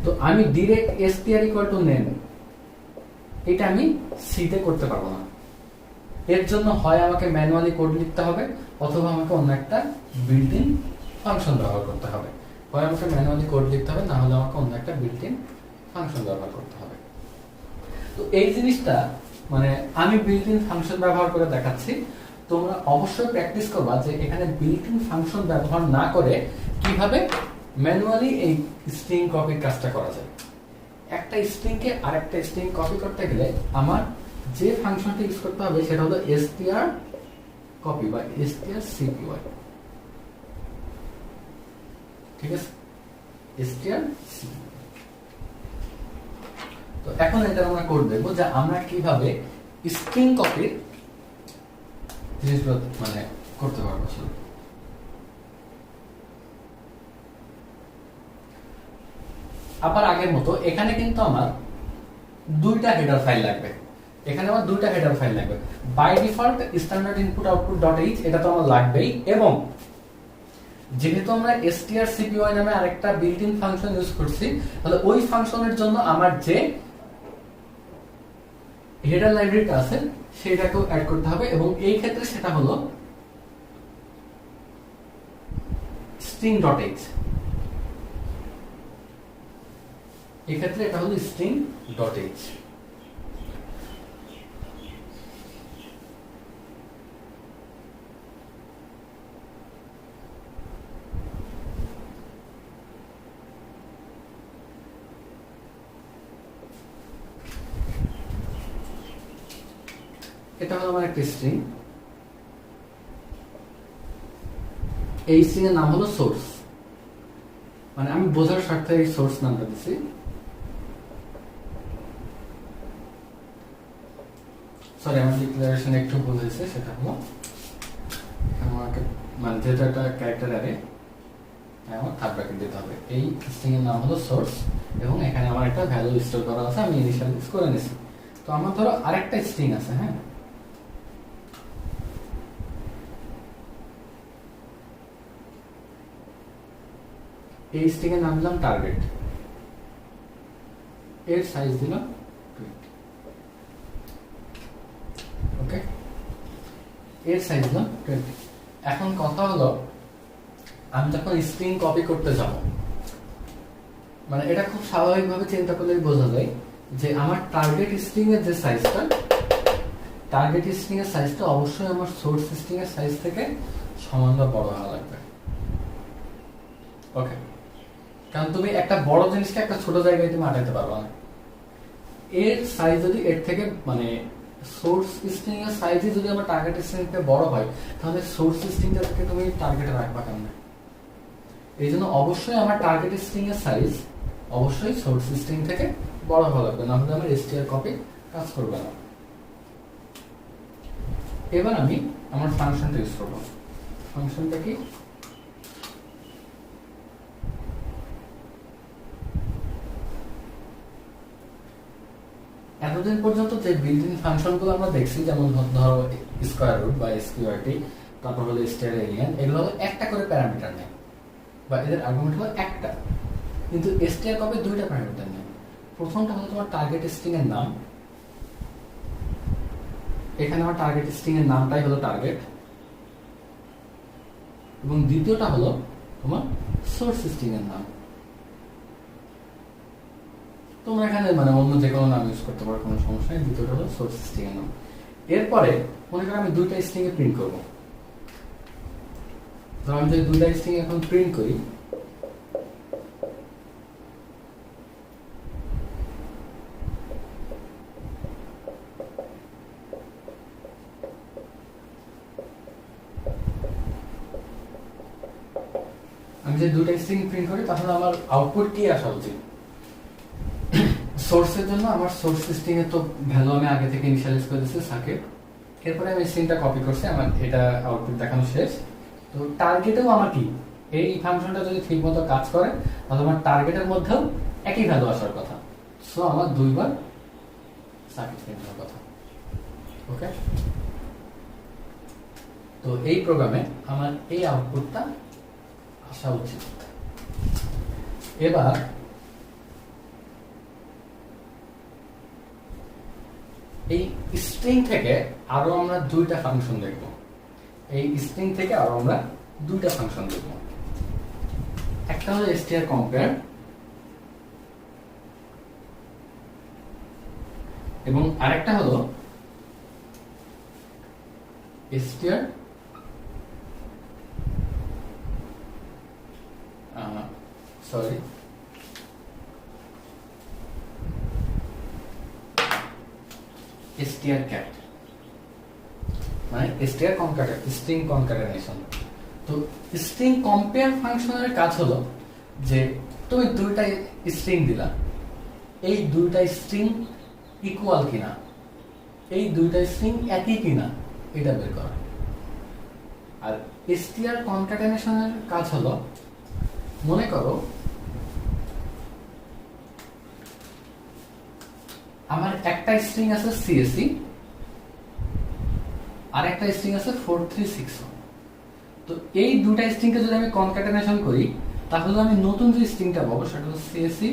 [SPEAKER 1] তো আমি ডাইরেক্ট str = নেম এটা আমি সি তে করতে পারবো না। এর জন্য হয় আমাকে ম্যানুয়ালি কোড লিখতে হবে অথবা আমাকে অন্য একটা বিল্ট-ইন ফাংশন ব্যবহার করতে হবে। হয় আমাকে ম্যানুয়ালি কোড লিখতে হবে, না হলে আমাকে অন্য একটা বিল্ট-ইন ফাংশন ব্যবহার করতে হবে। তো এই জিনিসটা মানে আমি বিল্ট-ইন ফাংশন ব্যবহার করে দেখাচ্ছি, তোমরা অবশ্যই প্র্যাকটিস করবা যে এখানে বিল্ট-ইন ফাংশন ব্যবহার না করে কিভাবে ম্যানুয়ালি এই স্ট্রিং কপির কাজটা করা যায়। একটা স্ট্রিং কে আরেকটা স্ট্রিং কপি করতে গেলে আমার যে ফাংশনটা ইউজ করতে হবে সেটা হলো str copy বা strcpy, ঠিক আছে? strcpy। তো এখন এটা আমরা কোড দেখব যে আমরা কিভাবে স্ট্রিং কপির জিনিসগুলো মানে করতে পারবো। আবার আগের মতো এখানে কিন্তু আমার দুইটা হেডার ফাইল লাগবে। এখানে আমার দুইটা হেডার ফাইল লাগবে। By default standard input output dot H এটা তো আমার লাগবেই, এবং যেহেতু আমরা strcpy নামে আরেকটা বিল্ট-ইন ফাংশন ইউজ করছি তাহলে ওই ফাংশনের জন্য আমার যে হেডার লাইব্রেরিটা আছে সেটাকেও অ্যাড করতে হবে, এবং এই ক্ষেত্রে সেটা হলো string.h। এই ক্ষেত্রে এটা হলো string.h। এটা হলো আমার একটা স্ট্রিং, এই স্ট্রিং এর নাম হলো সোর্স, মানে আমি বোঝার স্বার্থে এই সোর্স নামটা দিচ্ছি। সরি, আমার ডিক্লারেশন একটু ভুল হয়েছে, সেটা হলো আমাকে মানে যেহেতু একটা ক্যারেক্টার অ্যারে, আমার থার্ড ব্র্যাকেট দিতে হবে। এই স্ট্রিং এর নাম হলো সোর্স এবং এখানে আমার একটা ভ্যালু স্টোর করা আছে, আমি ইনিশিয়ালাইজ করে নিয়েছি। তো আমার ধরো আরেকটা স্ট্রিং আছে, হ্যাঁ, এই স্ট্রিং এর নাম দিলাম টার্গেট, এর সাইজ দিলাম 20, ওকে, এর সাইজ দিলাম 20। এখন কথা হলো আমি যখন স্ট্রিং কপি করতে যাব, মানে এটা খুব স্বাভাবিকভাবে চিন্তা করলেই বোঝা যায় যে আমার টার্গেট স্ট্রিং এর যে সাইজটা, টার্গেট স্ট্রিং এর সাইজটা অবশ্যই আমার সোর্স স্ট্রিং এর সাইজ থেকে সমান বা বড় হওয়া লাগবে, ওকে। কারণ তুমি একটা বড় জিনিসকে একটা ছোট জায়গায় তুমি আটাইতে পারবে না। এর সাইজ যদি এর থেকে মানে সোর্স স্ট্রিং এর সাইজই যদি আমার টার্গেট স্ট্রিং থেকে বড় হয়, তাহলে সোর্স স্ট্রিংটা থেকে তুমি টার্গেটে রাখবা কেন? এই জন্য অবশ্যই আমার টার্গেট স্ট্রিং এর সাইজ অবশ্যই সোর্স স্ট্রিং থেকে বড় হওয়া লাগবে, না হলে আমার str কপি কাজ করবে না। এবার আমি আমার ফাংশনটা ইউজ করব। ফাংশনটা কি? এতদিন পর্যন্ত যে বিল্ট ইন ফাংশনগুলো আমরা দেখছি, যেমন ধরো স্কয়ার রুট বা স্কিউআরটি, তারপর হলো স্টার এলিয়ান, এগুলো হলো একটা করে প্যারামিটার নেয় বা এদের আর্গুমেন্ট হলো একটা, কিন্তু str কপি দুইটা প্যারামিটার নেয়। প্রথমটা হলো তোমার টার্গেট স্ট্রিং এর নাম, এখানে আমার টার্গেট স্ট্রিং এর নামটাই হলো টার্গেট, এবং দ্বিতীয়টা হলো তোমার সোর্স স্ট্রিং এর নাম। তোমরা এখানে মানে অন্য যে কোনো নাম ইউজ করতে পারো, কোনো সমস্যা নেই। দ্বিতীয়টা হলো সোর্স স্ট্রিং এর নাম। এরপরে মনে করো আমি দুইটা স্ট্রিং এ প্রিন্ট করব। তো আমি যদি দুইটা স্ট্রিং এখন প্রিন্ট করি, আমি যদি দুইটা স্ট্রিং প্রিন্ট করি, তাহলে আমার আউটপুট কি আসা উচিত? সোর্সের জন্য আমার সোর্স স্ট্রিং এর তো ভ্যালু আমি আগে থেকে ইনিশিয়ালাইজ করে দিয়েছি সার্কিট, এরপরে আমি স্ট্রিংটা কপি করছি, আমার এটা আউটপুট দেখানো শেষ। তো টার্গেটেও আমার কি, এই ফাংশনটা যদি ঠিকমতো কাজ করে তাহলে আমার টার্গেটের মধ্যেও একই ভ্যালু আসার কথা। সো আমার দুইবার সার্কিট প্রিন্ট হওয়ার কথা, ওকে। তো এই প্রোগ্রামে আমার এই আউটপুটটা আসা উচিত। এবার এই স্ট্রিং থেকে আরো আমরা দুইটা ফাংশন দেখব। এই স্ট্রিং থেকে আরো আমরা দুইটা ফাংশন দেখব। একটা হলো str compare এবং আরেকটা হলো str সরি strcat, মানে str string concatenation। তো স্ট্রিং কম্পেয়ার ফাংশনের কাজ হলো যে তুমি দুইটা স্ট্রিং দিলা, এই দুইটা স্ট্রিং ইকুয়াল কিনা, এই দুইটা স্ট্রিং একই কিনা এটা বের করা। আর str concatenationের কাজ হলো, মনে করো আমার একটা স্ট্রিং আছে CSE আর একটা স্ট্রিং আছে 4361। তো এই দুটা স্ট্রিংকে যদি আমি কনক্যাটেনেশন করি, তাহলে আমি নতুন যে স্ট্রিংটা পাবো সেটা হলো CSE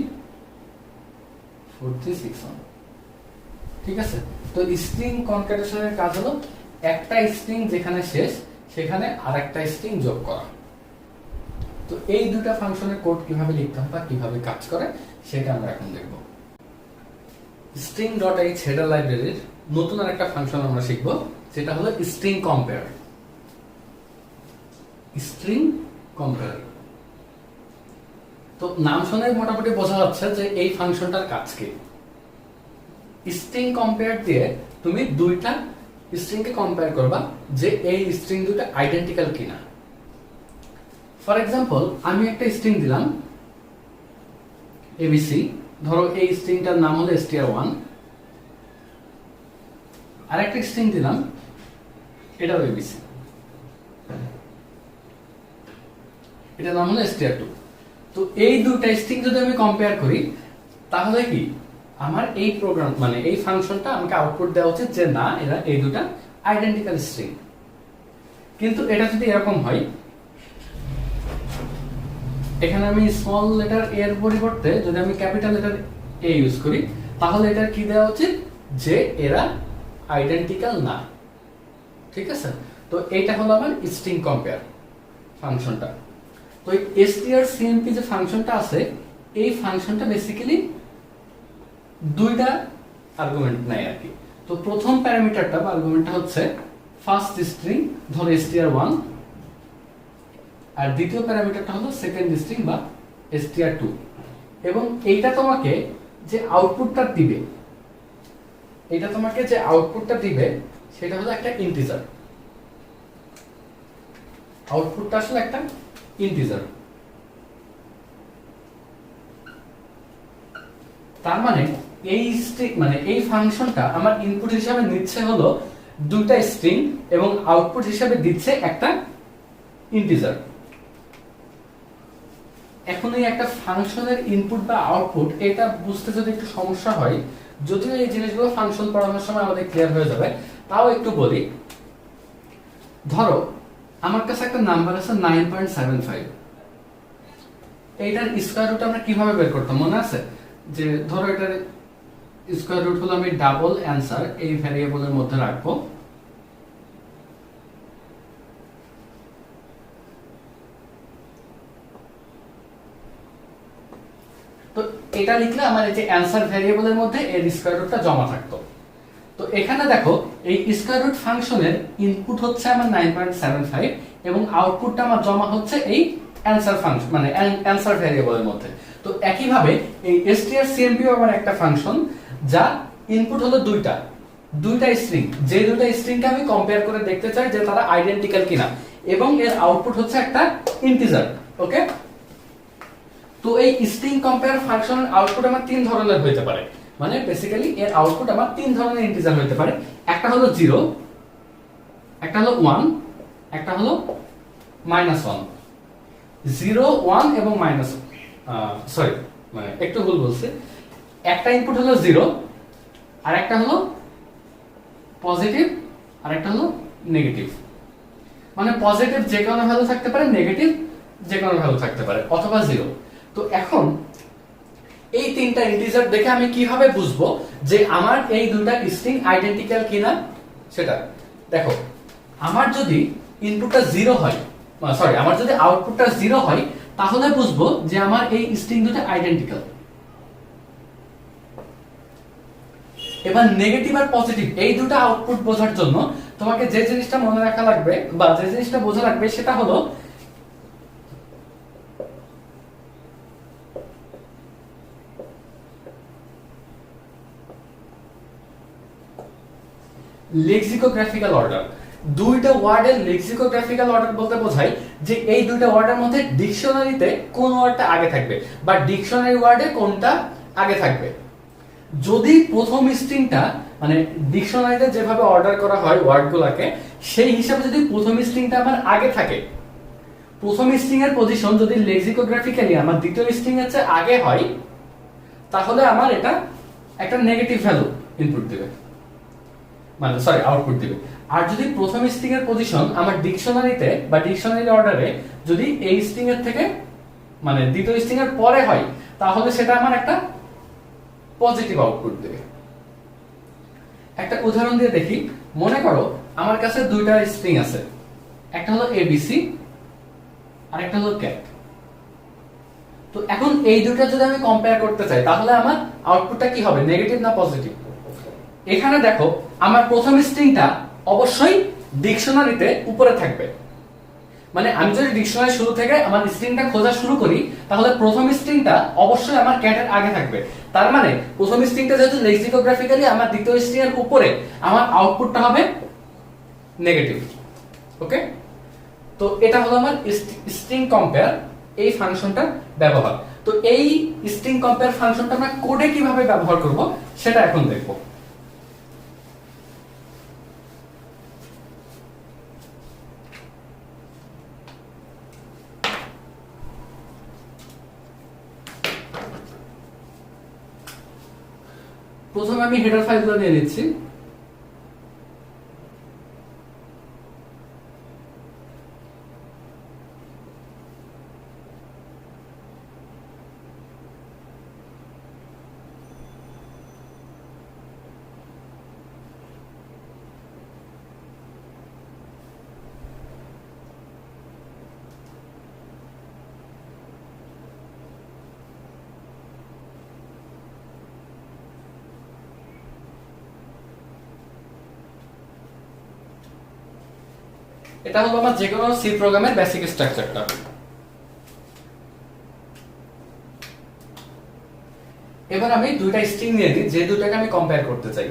[SPEAKER 1] 4361, ঠিক আছে। তো স্ট্রিং কনক্যাটেনেশনের কাজ হলো একটা স্ট্রিং যেখানে শেষ সেখানে আরেকটা স্ট্রিং যোগ করা। তো এই দুটা ফাংশনের কোড কিভাবে লিখতে হয় বা কিভাবে কাজ করে সেটা আমরা এখন দেখব। string.h হেডার লাইব্রেরির নতুন আরেকটা ফাংশন আমরা শিখব, যেটা হলো string compare। স্ট্রিং কম্পেয়ার, তো নাম শুনে মোটামুটি বোঝা যাচ্ছে যে এই ফাংশনটার কাজ কি। স্ট্রিং কম্পেয়ার দিয়ে তুমি দুইটা স্ট্রিংকে কম্পেয়ার করবা যে এই স্ট্রিং দুটো আইডেন্টিক্যাল কিনা। ফর এক্সাম্পল আমি একটা স্ট্রিং দিলাম এবিসি, ধরো এই স্ট্রিংটার নাম হলো str1, আর একটা স্ট্রিং দিলাম এটাও এবিসি, এটার নাম হলো str2। তো এই দুটো স্ট্রিং যদি আমি কম্পেয়ার করি তাহলে কি আমার এই প্রোগ্রাম মানে এই ফাংশনটা আমাকে আউটপুট দেওয়া উচিত যে না এরা এই দুটো আইডেন্টিক্যাল স্ট্রিং। কিন্তু এটা যদি এরকম হয়, এখানে আমি স্মল লেটার এ এর পরিবর্তে যদি আমি ক্যাপিটাল লেটার এ ইউজ করি তাহলে এটা কি দেওয়া উচিত যে এরা আইডেন্টিক্যাল না। ঠিক আছে, তো এটা হলো আমার স্ট্রিং কম্পেয়ার ফাংশনটা। তো এই strcmp যে ফাংশনটা আছে এই ফাংশনটা বেসিক্যালি দুইটা আর্গুমেন্ট নাই আর কি। তো প্রথম প্যারামিটারটা বা আর্গুমেন্টটা হচ্ছে ফার্স্ট স্ট্রিং ধরো str1, আর দ্বিতীয় প্যারামিটারটা হলো সেকেন্ড স্ট্রিং বা str2, এবং এইটা তোমাকে যে আউটপুটটা দিবে সেটা হলো একটা ইন্টিজার। আউটপুটটা আসলে একটা ইন্টিজার। তার মানে এই ফাংশনটা আমার ইনপুট হিসাবে নিচ্ছে হলো দুইটা স্ট্রিং এবং আউটপুট হিসাবে দিচ্ছে একটা ইন্টিজার। এখন এই একটা ফাংশনের ইনপুট বা আউটপুট এটা বুঝতে যদি একটু সমস্যা হয়, যদিও এই জিনিসগুলো ফাংশন পড়ানোর সময় আমাদের ক্লিয়ার হয়ে যাবে, তাও একটু বলি। ধরো আমার কাছে একটা নাম্বার আছে 9.75, এইটার স্কয়ার রুট আমরা কিভাবে বের করতাম মনে আছে? যে ধরো এটার স্কয়ার রুট হলো আমি ডাবল অ্যানসার এই ভ্যারিয়েবলের মধ্যে রাখবো, তো এটা লিখলে আমার এই যে অ্যানসার ভ্যারিয়েবলের মধ্যে এর স্কয়ার রুটটা জমা থাকতো। তো এখানে দেখো এই স্কয়ার রুট ফাংশনের ইনপুট হচ্ছে আমার 9.75 এবং আউটপুটটা আমার জমা হচ্ছে এই অ্যানসার ফাংশন মানে অ্যানসার ভ্যারিয়েবলের মধ্যে। তো একই ভাবে এই strcmp আমার একটা ফাংশন যা ইনপুট হলো দুইটা স্ট্রিং, যে দুইটা স্ট্রিংকে আমি কম্পেয়ার করে দেখতে চাই যে তারা আইডেন্টিক্যাল কিনা, এবং এর আউটপুট হচ্ছে একটা ইন্টিজার। ওকে, তো এই স্ট্রিং কম্পেয়ার ফাংশনের আউটপুট আমার তিন ধরনের হতে পারে, মানে বেসিক্যালি এর আউটপুট আমার তিন ধরনের ইন্টিজার হতে পারে। একটা হলো 0, একটা হলো 1, একটা হলো -1। 0, 1 এবং সরি মানে একটু ভুল বলছি, একটা ইনপুট হলো 0, আর একটা হলো পজিটিভ, আর একটা হলো নেগেটিভ। মানে পজিটিভ যে কোনো ভ্যালু থাকতে পারে, নেগেটিভ যে কোনো ভ্যালু থাকতে পারে, অথবা 0। তো এখন এই তিনটা ইন্টিজার দেখে আমি কিভাবে বুঝবো যে আমার এই দুইটা স্ট্রিং আইডেন্টিক্যাল কিনা? সেটা দেখো, আমার যদি ইনপুটটা 0 হয়, আমার যদি আউটপুটটা 0 হয় তাহলে বুঝবো যে আমার এই স্ট্রিং দুটো আইডেন্টিক্যাল। এবার নেগেটিভ আর পজিটিভ এই দুটো আউটপুট বোঝার জন্য তোমাকে যে জিনিসটা মনে রাখা লাগবে বা যে জিনিসটা বোঝা লাগবে সেটা হলো লেক্সিকোগ্রাফিক্যাল অর্ডার। দুইটা ওয়ার্ডের লেক্সিকোগ্রাফিক্যাল অর্ডার বলতে বোঝায় যে এই দুইটা ওয়ার্ডের মধ্যে ডিকশনারিতে কোন ওয়ার্ডটা আগে থাকবে বা ডিকশনারি ওয়ার্ডে কোনটা আগে থাকবে। যদি প্রথম স্ট্রিংটা মানে ডিকশনারিতে যেভাবে অর্ডার করা হয় ওয়ার্ডগুলোকে, সেই হিসাবে যদি প্রথম স্ট্রিংটা আমার আগে থাকে, প্রথম স্ট্রিং এর পজিশন যদি লেক্সিকোগ্রাফিক্যালি আমার দ্বিতীয় স্ট্রিং এর চেয়ে আগে হয় তাহলে আমার এটা একটা নেগেটিভ ভ্যালু ইনপুট দেবে, মানে আউটপুট দিবে। আর যদি প্রথম স্ট্রিং এর পজিশন আমার ডিকশনারিতে বা ডিকশনারি অর্ডারে যদি এই স্ট্রিং এর থেকে মানে দ্বিতীয় স্ট্রিং এর পরে হয় তাহলে সেটা আমার একটা পজিটিভ আউটপুট দেবে। একটা উদাহরণ দিয়ে দেখি। মনে করো আমার কাছে দুইটা স্ট্রিং আছে, একটা হলো এবিসি আর একটা হলো ক্যাট। তো এখন এই দুটো যদি আমি কম্পেয়ার করতে চাই তাহলে আমার আউটপুটটা কি হবে, নেগেটিভ না পজিটিভ? এখানে দেখো আমার প্রথম স্ট্রিংটা অবশ্যই ডিকশনারিতে উপরে থাকবে, মানে আমি যদি ডিকশনারি শুরু থেকে আমার স্ট্রিংটা খোঁজা শুরু করি তাহলে প্রথম স্ট্রিংটা অবশ্যই আমার ক্যাটের আগে থাকবে। তার মানে প্রথম স্ট্রিংটা যেহেতু লেক্সিকোগ্রাফিক্যালি আমার দ্বিতীয় স্ট্রিং এর উপরে, আমার আউটপুটটা হবে নেগেটিভ। ওকে, তো এটা হলো আমার স্ট্রিং কম্পেয়ার এই ফাংশনটা ব্যবহার। তো এই স্ট্রিং কম্পেয়ার ফাংশনটা আমরা কোডে কিভাবে ব্যবহার করব সেটা এখন দেখব। প্রথমে আমি হেডার ফাইলগুলো নিয়ে নিচ্ছি। এটা হলো আমার যে কোনো সি প্রোগ্রামের বেসিক স্ট্রাকচারটা। এবার আমি দুইটা স্ট্রিং নিয়ে নিই যে দুটাকে আমি কম্পেয়ার করতে চাই।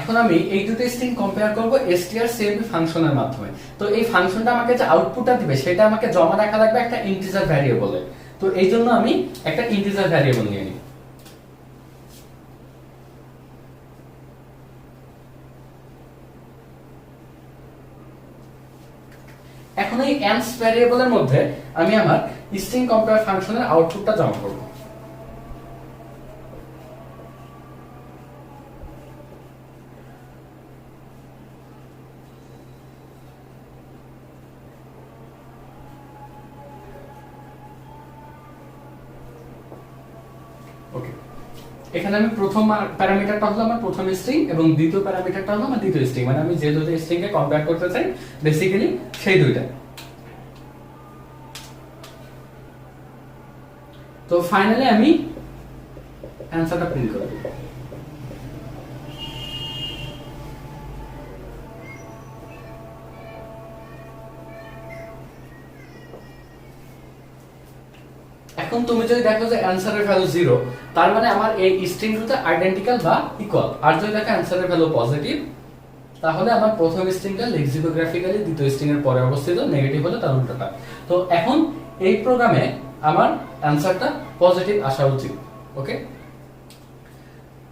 [SPEAKER 1] এখন আমি এই দুটো স্ট্রিং কম্পেয়ার করব strcmp ফাংশনের মাধ্যমে। তো এই ফাংশনটা আমাকে যে আউটপুটটা দিবে সেটা আমাকে জমা রাখা লাগবে একটা ইন্টিজার ভ্যারিয়েবলে। তো এই জন্য আমি একটা ইন্টিজার ভ্যারিয়েবল নিয়ে নিই। এখন এই ans ভ্যারিয়েবলের মধ্যে আমি আমার স্ট্রিং কম্পেয়ার ফাংশনের আউটপুটটা জমা করব। ওকে, এখানে আমি প্রথম প্যারামিটারটা হলো আমার প্রথম স্ট্রিং এবং দ্বিতীয় প্যারামিটারটা হলো আমার দ্বিতীয় স্ট্রিং, মানে আমি যে দুটো স্ট্রিং কে কম্পেয়ার করতে চাই বেসিক্যালি সেই দুইটা। তো ফাইনালি আমি অ্যানসারটা প্রিন্ট করে দেব। এখন তুমি যদি দেখো যে অ্যানসারের ভ্যালু 0, তার মানে আমার এই স্ট্রিং দুটো আইডেন্টিক্যাল বা ইকুয়াল। আর যদি দেখো অ্যানসারের ভ্যালু পজিটিভ, তাহলে আমার প্রথম স্ট্রিংটা লেক্সিকোগ্রাফিক্যালি দ্বিতীয় স্ট্রিং এর পরে অবস্থিত, নেগেটিভ হলে তার উল্টোটা। তো এখন এই প্রোগ্রামে আমার অ্যানসারটা পজিটিভ আসা উচিত। ওকে,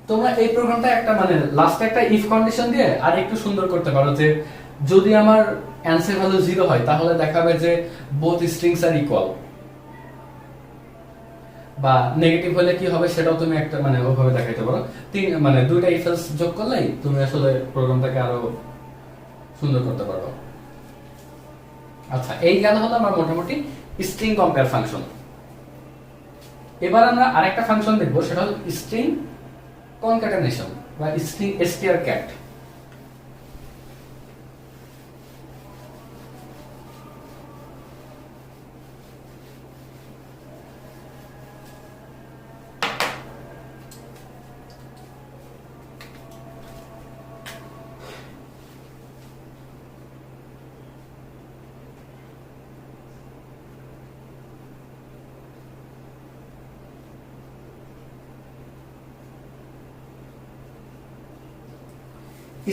[SPEAKER 1] তোমরা এই প্রোগ্রামটা একটা মানে লাস্টে একটা ইফ কন্ডিশন দিয়ে আর একটু সুন্দর করতে পারো যে যদি আমার অ্যানসার ভ্যালু 0 হয় তাহলে দেখাবে যে বোথ স্ট্রিংস আর ইকুয়াল, বা নেগেটিভ হলে কি হবে সেটাও তুমি একটা মানে ওভাবে দেখাইতে পারো। মানে দুইটা ইফ এলস যোগ করলেই তুমি আসলে প্রোগ্রামটাকে আরো সুন্দর করতে পারো। আচ্ছা, এই গেল হলো আমার মোটামুটি স্ট্রিং কম্পেয়ার ফাংশন। এবার আমরা আরেকটা ফাংশন দেখব, সেটা হলো স্ট্রিং কনক্যাটেনেশন বা স্ট্রিং strcat।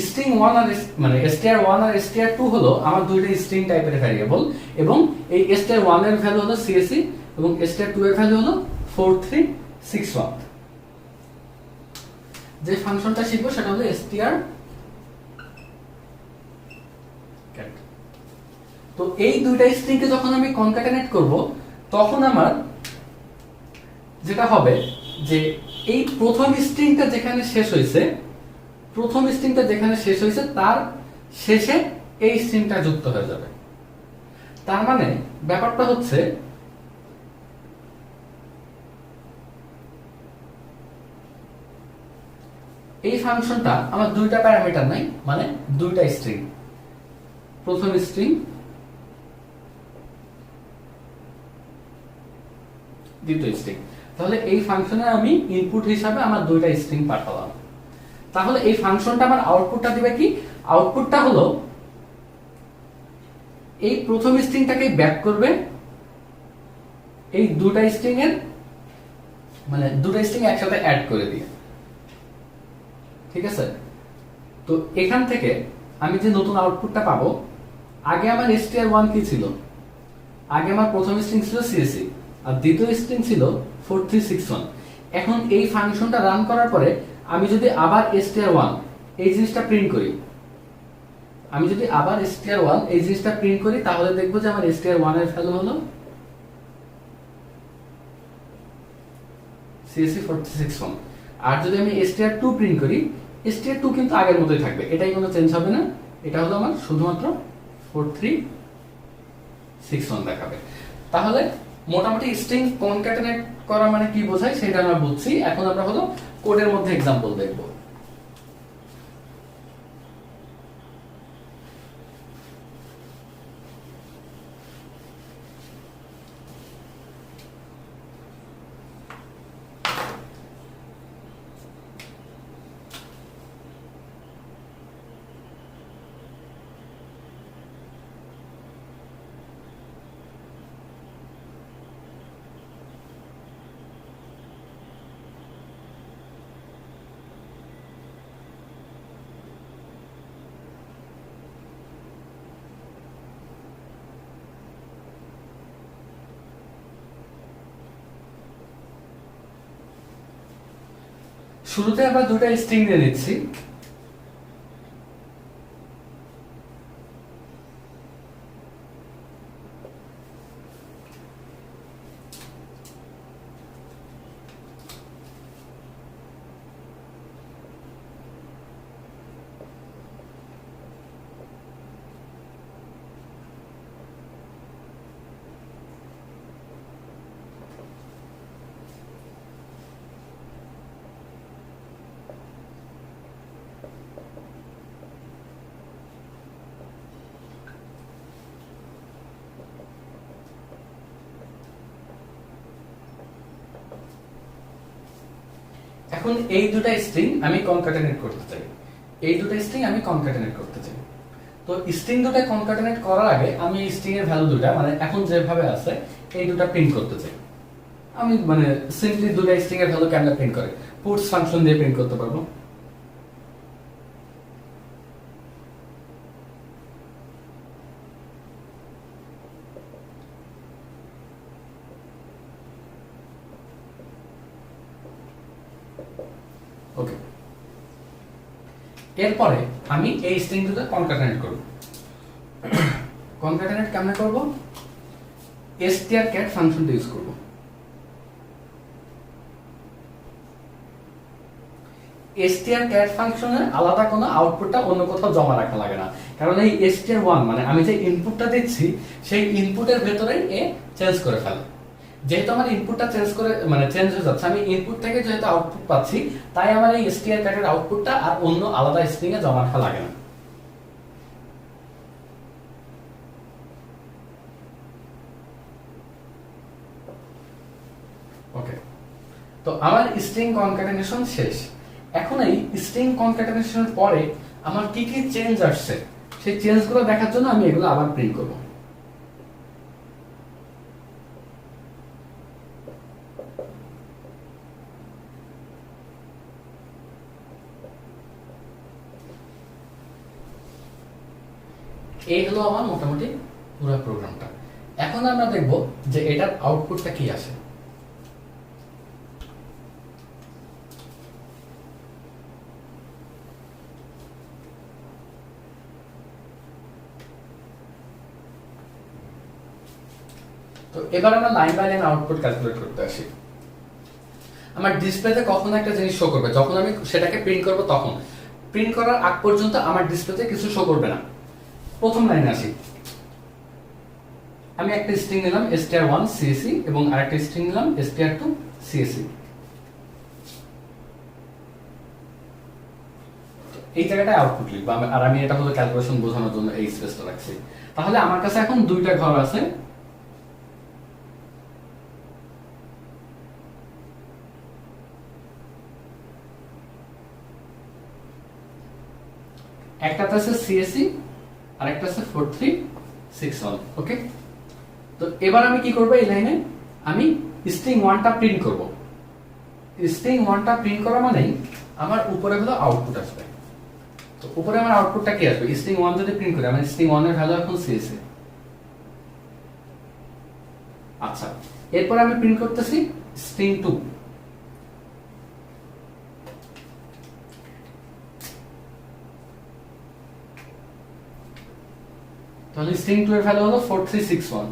[SPEAKER 1] স্ট্রিং 1 আর মানে str1 আর str2 হলো আমার দুইটা স্ট্রিং টাইপের ভ্যারিয়েবল, এবং এই str1 এর ভ্যালু হলো CSE এবং str2 এর ভ্যালু হলো 4361। যে ফাংশনটা শিখবো সেটা হলো str। তো এই দুইটা স্ট্রিং কে যখন আমি কনক্যাটেনেট করব তখন আমার যেটা হবে যে এই প্রথম স্ট্রিংটা যেখানে শেষ হয়েছে, তার শেষে এই স্ট্রিংটা যুক্ত হয়ে যাবে। তার মানে ব্যাপারটা হচ্ছে এই ফাংশনটা আমার দুইটা প্যারামিটার নাই, মানে দুইটা স্ট্রিং, প্রথম স্ট্রিং দ্বিতীয় স্ট্রিং। তাহলে এই ফাংশনে আমি ইনপুট হিসাবে আমার দুইটা স্ট্রিং পাঠালাম। তাহলে এই ফাংশনটা আমার আউটপুটটা দিবে কি? আউটপুটটা হলো এই প্রথম স্ট্রিংটাকে ব্যাক করবে এই দুটা স্ট্রিং এর, মানে দুটো স্ট্রিং একসাথে অ্যাড করে দিয়ে। ঠিক আছে? তো এখান থেকে আমি যে নতুন আউটপুটটা পাবো, আগে আমার str1 কি ছিল? আগে আমার প্রথম স্ট্রিং ছিল csc আর দ্বিতীয় স্ট্রিং ছিল 4361। এখন এই ফাংশনটা রান করার পরে আমি যদি আবার str1 এই জিনিসটা প্রিন্ট করি, আমি যদি আবার str1 এই জিনিসটা প্রিন্ট করি, তাহলে দেখবো যে আমার str1 এর ভ্যালু হলো csc 4361। আর যদি আমি str2 প্রিন্ট করি, str2 কিন্তু আগের মতোই থাকবে, এটাই কোনো চেঞ্জ হবে না। এটা হলো আমার শুধুমাত্র 4361 দেখাবে। তাহলে মোটামুটি স্ট্রিং কনক্যাটেনেট করা মানে কি বোঝায় সেটা আমরা বুঝছি। এখন আমরা হলো কোডের মধ্যে एग्जांपल দেখব। শুরুতে আমরা দুটো স্ট্রিং দিয়ে নিচ্ছি। এখন এই দুটো স্ট্রিং আমি কনক্যাটেনেট করতে চাই, এই দুটো স্ট্রিং আমি কনক্যাটেনেট করতে চাই। তো স্ট্রিং দুটো কনক্যাটেনেট করার আগে আমি এই স্ট্রিং এর ভ্যালু দুটো মানে এখন যেভাবে আছে এই দুটো প্রিন্ট করতে চাই। আমি মানে সিম্পলি দুটো স্ট্রিং এর ভ্যালু কেমনে প্রিন্ট করে পুটস ফাংশন দিয়ে প্রিন্ট করতে পারবো। ওকে, এরপরে আমি এই স্ট্রিং দুটো কনক্যাটেনেট করব। কনক্যাটেনেট কেমনে করব? strcat ফাংশনটা ইউজ করব। strcat ফাংশনের আলাদা কোনো আউটপুটটা অন্য কোথাও জমা রাখা লাগে না, কারণ এই str1 মানে আমি যে ইনপুটটা দিচ্ছি সেই ইনপুটের ভেতরে এ চেঞ্জ করে ফেলে। যেহেতু আমার ইনপুটটা চেঞ্জ হয়ে যাচ্ছে, আমি ইনপুট থেকে যেহেতু আউটপুট পাচ্ছি, তাই আমার এই strcat এর আউটপুটটা আর অন্য আলাদা স্ট্রিং এ জমা রাখা লাগে না। ওকে, তো আমার স্ট্রিং কনক্যাটেনেশন শেষ। এখন এই স্ট্রিং কনক্যাটেনেশনের পরে আমার কি কি চেঞ্জ আসছে সেই চেঞ্জগুলো দেখার জন্য আমি এগুলো আবার প্রিন্ট করব। এই হলো আমার মোটামুটি পুরো প্রোগ্রামটা। এখন আমরা দেখব যে এটার আউটপুটটা কি আসে। তো এবার আমরা line by line output calculate করতে আসি। আমার ডিসপ্লেতে কখন একটা জিনিস শো করবে, যখন আমি সেটাকে প্রিন্ট করব তখন। প্রিন্ট করার আগ পর্যন্ত আমার ডিসপ্লেতে কিছু শো করবে না। প্রথম লাইনে আসি, আমি একটা স্ট্রিং নিলাম str1 csc এবং আরেকটা স্ট্রিং নিলাম str2 csc। এই জায়গাটায় আউটপুট লিখবো আর আমি এটা হলো ক্যালকুলেশন বোঝানোর জন্য এই স্পেসটা রাখছি। তাহলে আমার কাছে এখন দুইটা ঘর আছে, একটাতে আছে সিএসি আর একটা আছে 4361। ওকে, তো এবার আমি কি করব, এই লাইনে আমি স্ট্রিং 1টা প্রিন্ট করব। স্ট্রিং 1টা প্রিন্ট করা মানেই আমার উপরে হলো আউটপুট আসবে। তো উপরে আমার আউটপুটটা কি আসবে, স্ট্রিং 1 যদি প্রিন্ট করি, আমার স্ট্রিং 1 এর ভ্যালু এখন সিএসি। আচ্ছা, এরপর আমি প্রিন্ট করতেছি স্ট্রিং 2। তাহলে স্ট্রিং 2 এর ভ্যালু হলো 4361।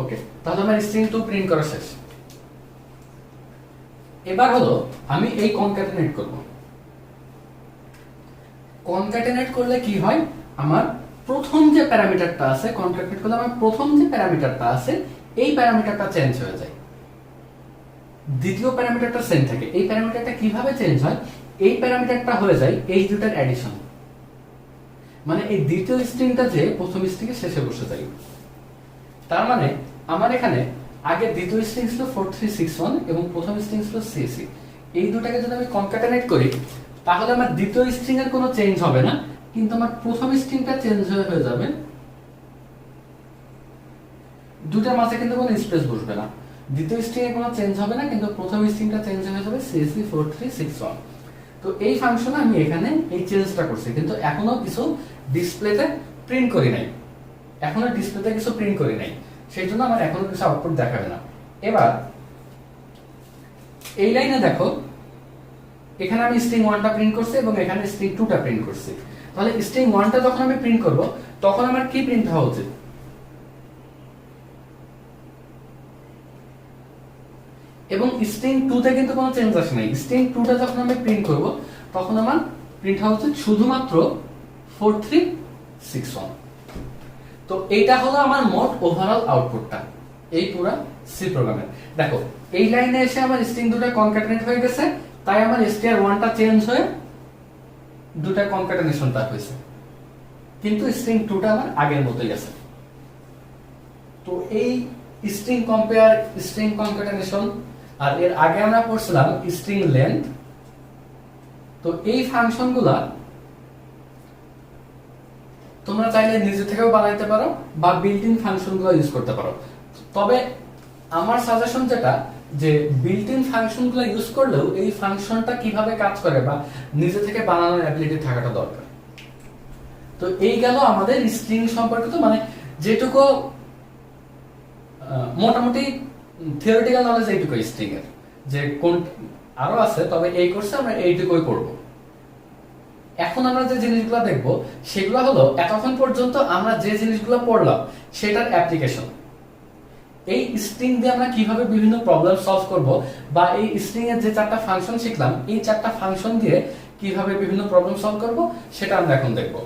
[SPEAKER 1] ওকে, তাহলে আমার স্ট্রিং 2 প্রিন্ট করা শেষ। এবার হলো আমি এই কনক্যাটেনেট করব। কনক্যাটেনেট করলে কি হয়, আমার প্রথম যে প্যারামিটারটা আছে, কনক্যাটেনেট করলে আমার প্রথম যে প্যারামিটারটা আছে এই প্যারামিটারটা চেঞ্জ হয়ে যায়, দ্বিতীয় প্যারামিটারটা সেম থাকে। এই প্যারামিটারটা কিভাবে চেঞ্জ হয়, এই প্যারামিটারটা হয়ে যায় এই দুটার অ্যাডিশন, মানে এই দ্বিতীয় স্ট্রিংটা যে প্রথম স্ট্রিংয়ের শেষে বসে যায়। তার মানে আমার এখানে আগে দ্বিতীয় স্ট্রিং ছিল 4361 এবং প্রথম স্ট্রিং ছিল সিএসি। এই দুটাকে যদি আমি কনক্যাটেনেট করি তাহলে আমার দ্বিতীয় স্ট্রিং এর কোনো চেঞ্জ হবে না, কিন্তু আমার প্রথম স্ট্রিংটা চেঞ্জ হয়ে যাবে, দুটার মাঝে কিন্তু কোনো স্পেস বসবে না। দ্বিতীয় স্ট্রিং এর কোনো চেঞ্জ হবে না, কিন্তু প্রথম স্ট্রিংটা চেঞ্জ হয়ে যাবে সিএসি 4361। তো এই ফাংশনে আমি এখানে এই চেঞ্জটা করছি, কিন্তু এখনো কিছু ডিসপ্লেতে প্রিন্ট করি নাই, এখনো ডিসপ্লেতে কিছু প্রিন্ট করি নাই, সেই জন্য আমার এখনো কিছু আউটপুট দেখাবে না। এবার এই লাইনে দেখো, এখানে আমি স্ট্রিং 1টা প্রিন্ট করছি এবং এখানে স্ট্রিং 2টা প্রিন্ট করছি। তাহলে স্ট্রিং 1টা যখন আমি প্রিন্ট করব তখন আমার কি প্রিন্ট হওয়া উচিত, এবং স্ট্রিং 2তে কিন্তু কোনো চেঞ্জ আসে নাই। স্ট্রিং 2টা যখন আমি প্রিন্ট করব তখন আমার প্রিন্ট হওয়া উচিত শুধুমাত্র 4361। তো এইটা হলো আমার মোট ওভারঅল আউটপুটটা এই পুরো সি প্রোগ্রামের। দেখো এই লাইনে এসে আমার স্ট্রিং 2টা কনক্যাটেনেট হয়ে গেছে, তাই আমার str1টা চেঞ্জ হয়ে দুটা কনক্যাটেনেশনটা হয়েছে, কিন্তু স্ট্রিং 2টা আমার আগের মতোই আছে। তো এই স্ট্রিং কম্পেয়ার, স্ট্রিং কনক্যাটেনেশন, আর এর আগে আমরা পড়ছিলাম স্ট্রিং লেন্থ। তো এই ফাংশনগুলা তোমরা চাইলে নিজে থেকেও বানাইতে পারো বা বিল্ট ইন ফাংশনগুলো ইউজ করতে পারো। তবে আমার সাজেশন যেটা, যে বিল্ট ইন ফাংশনগুলো ইউজ করলেও এই ফাংশনটা কিভাবে কাজ করে বা নিজে থেকে বানানোর অ্যাবিলিটি থাকাটা দরকার। তো এই গেল আমাদের স্ট্রিং সম্পর্কিত, মানে যেটুকু মোটামুটি থিওরিটিক্যাল নলেজ এইটুকু স্ট্রিং এর, যে কোন আরো আছে, তবে এই কোর্সে আমরা এইটুকুই করব। এখন আমরা যে জিনিসগুলো দেখব সেগুলো হলো এতক্ষণ পর্যন্ত আমরা যে জিনিসগুলো পড়লাম সেটার অ্যাপ্লিকেশন। এই স্ট্রিং দিয়ে আমরা কিভাবে বিভিন্ন প্রবলেম সলভ করব, বা এই স্ট্রিং এর যে 4টা ফাংশন শিখলাম এই 4টা ফাংশন দিয়ে কিভাবে বিভিন্ন প্রবলেম সলভ করব সেটা আমরা এখন দেখব।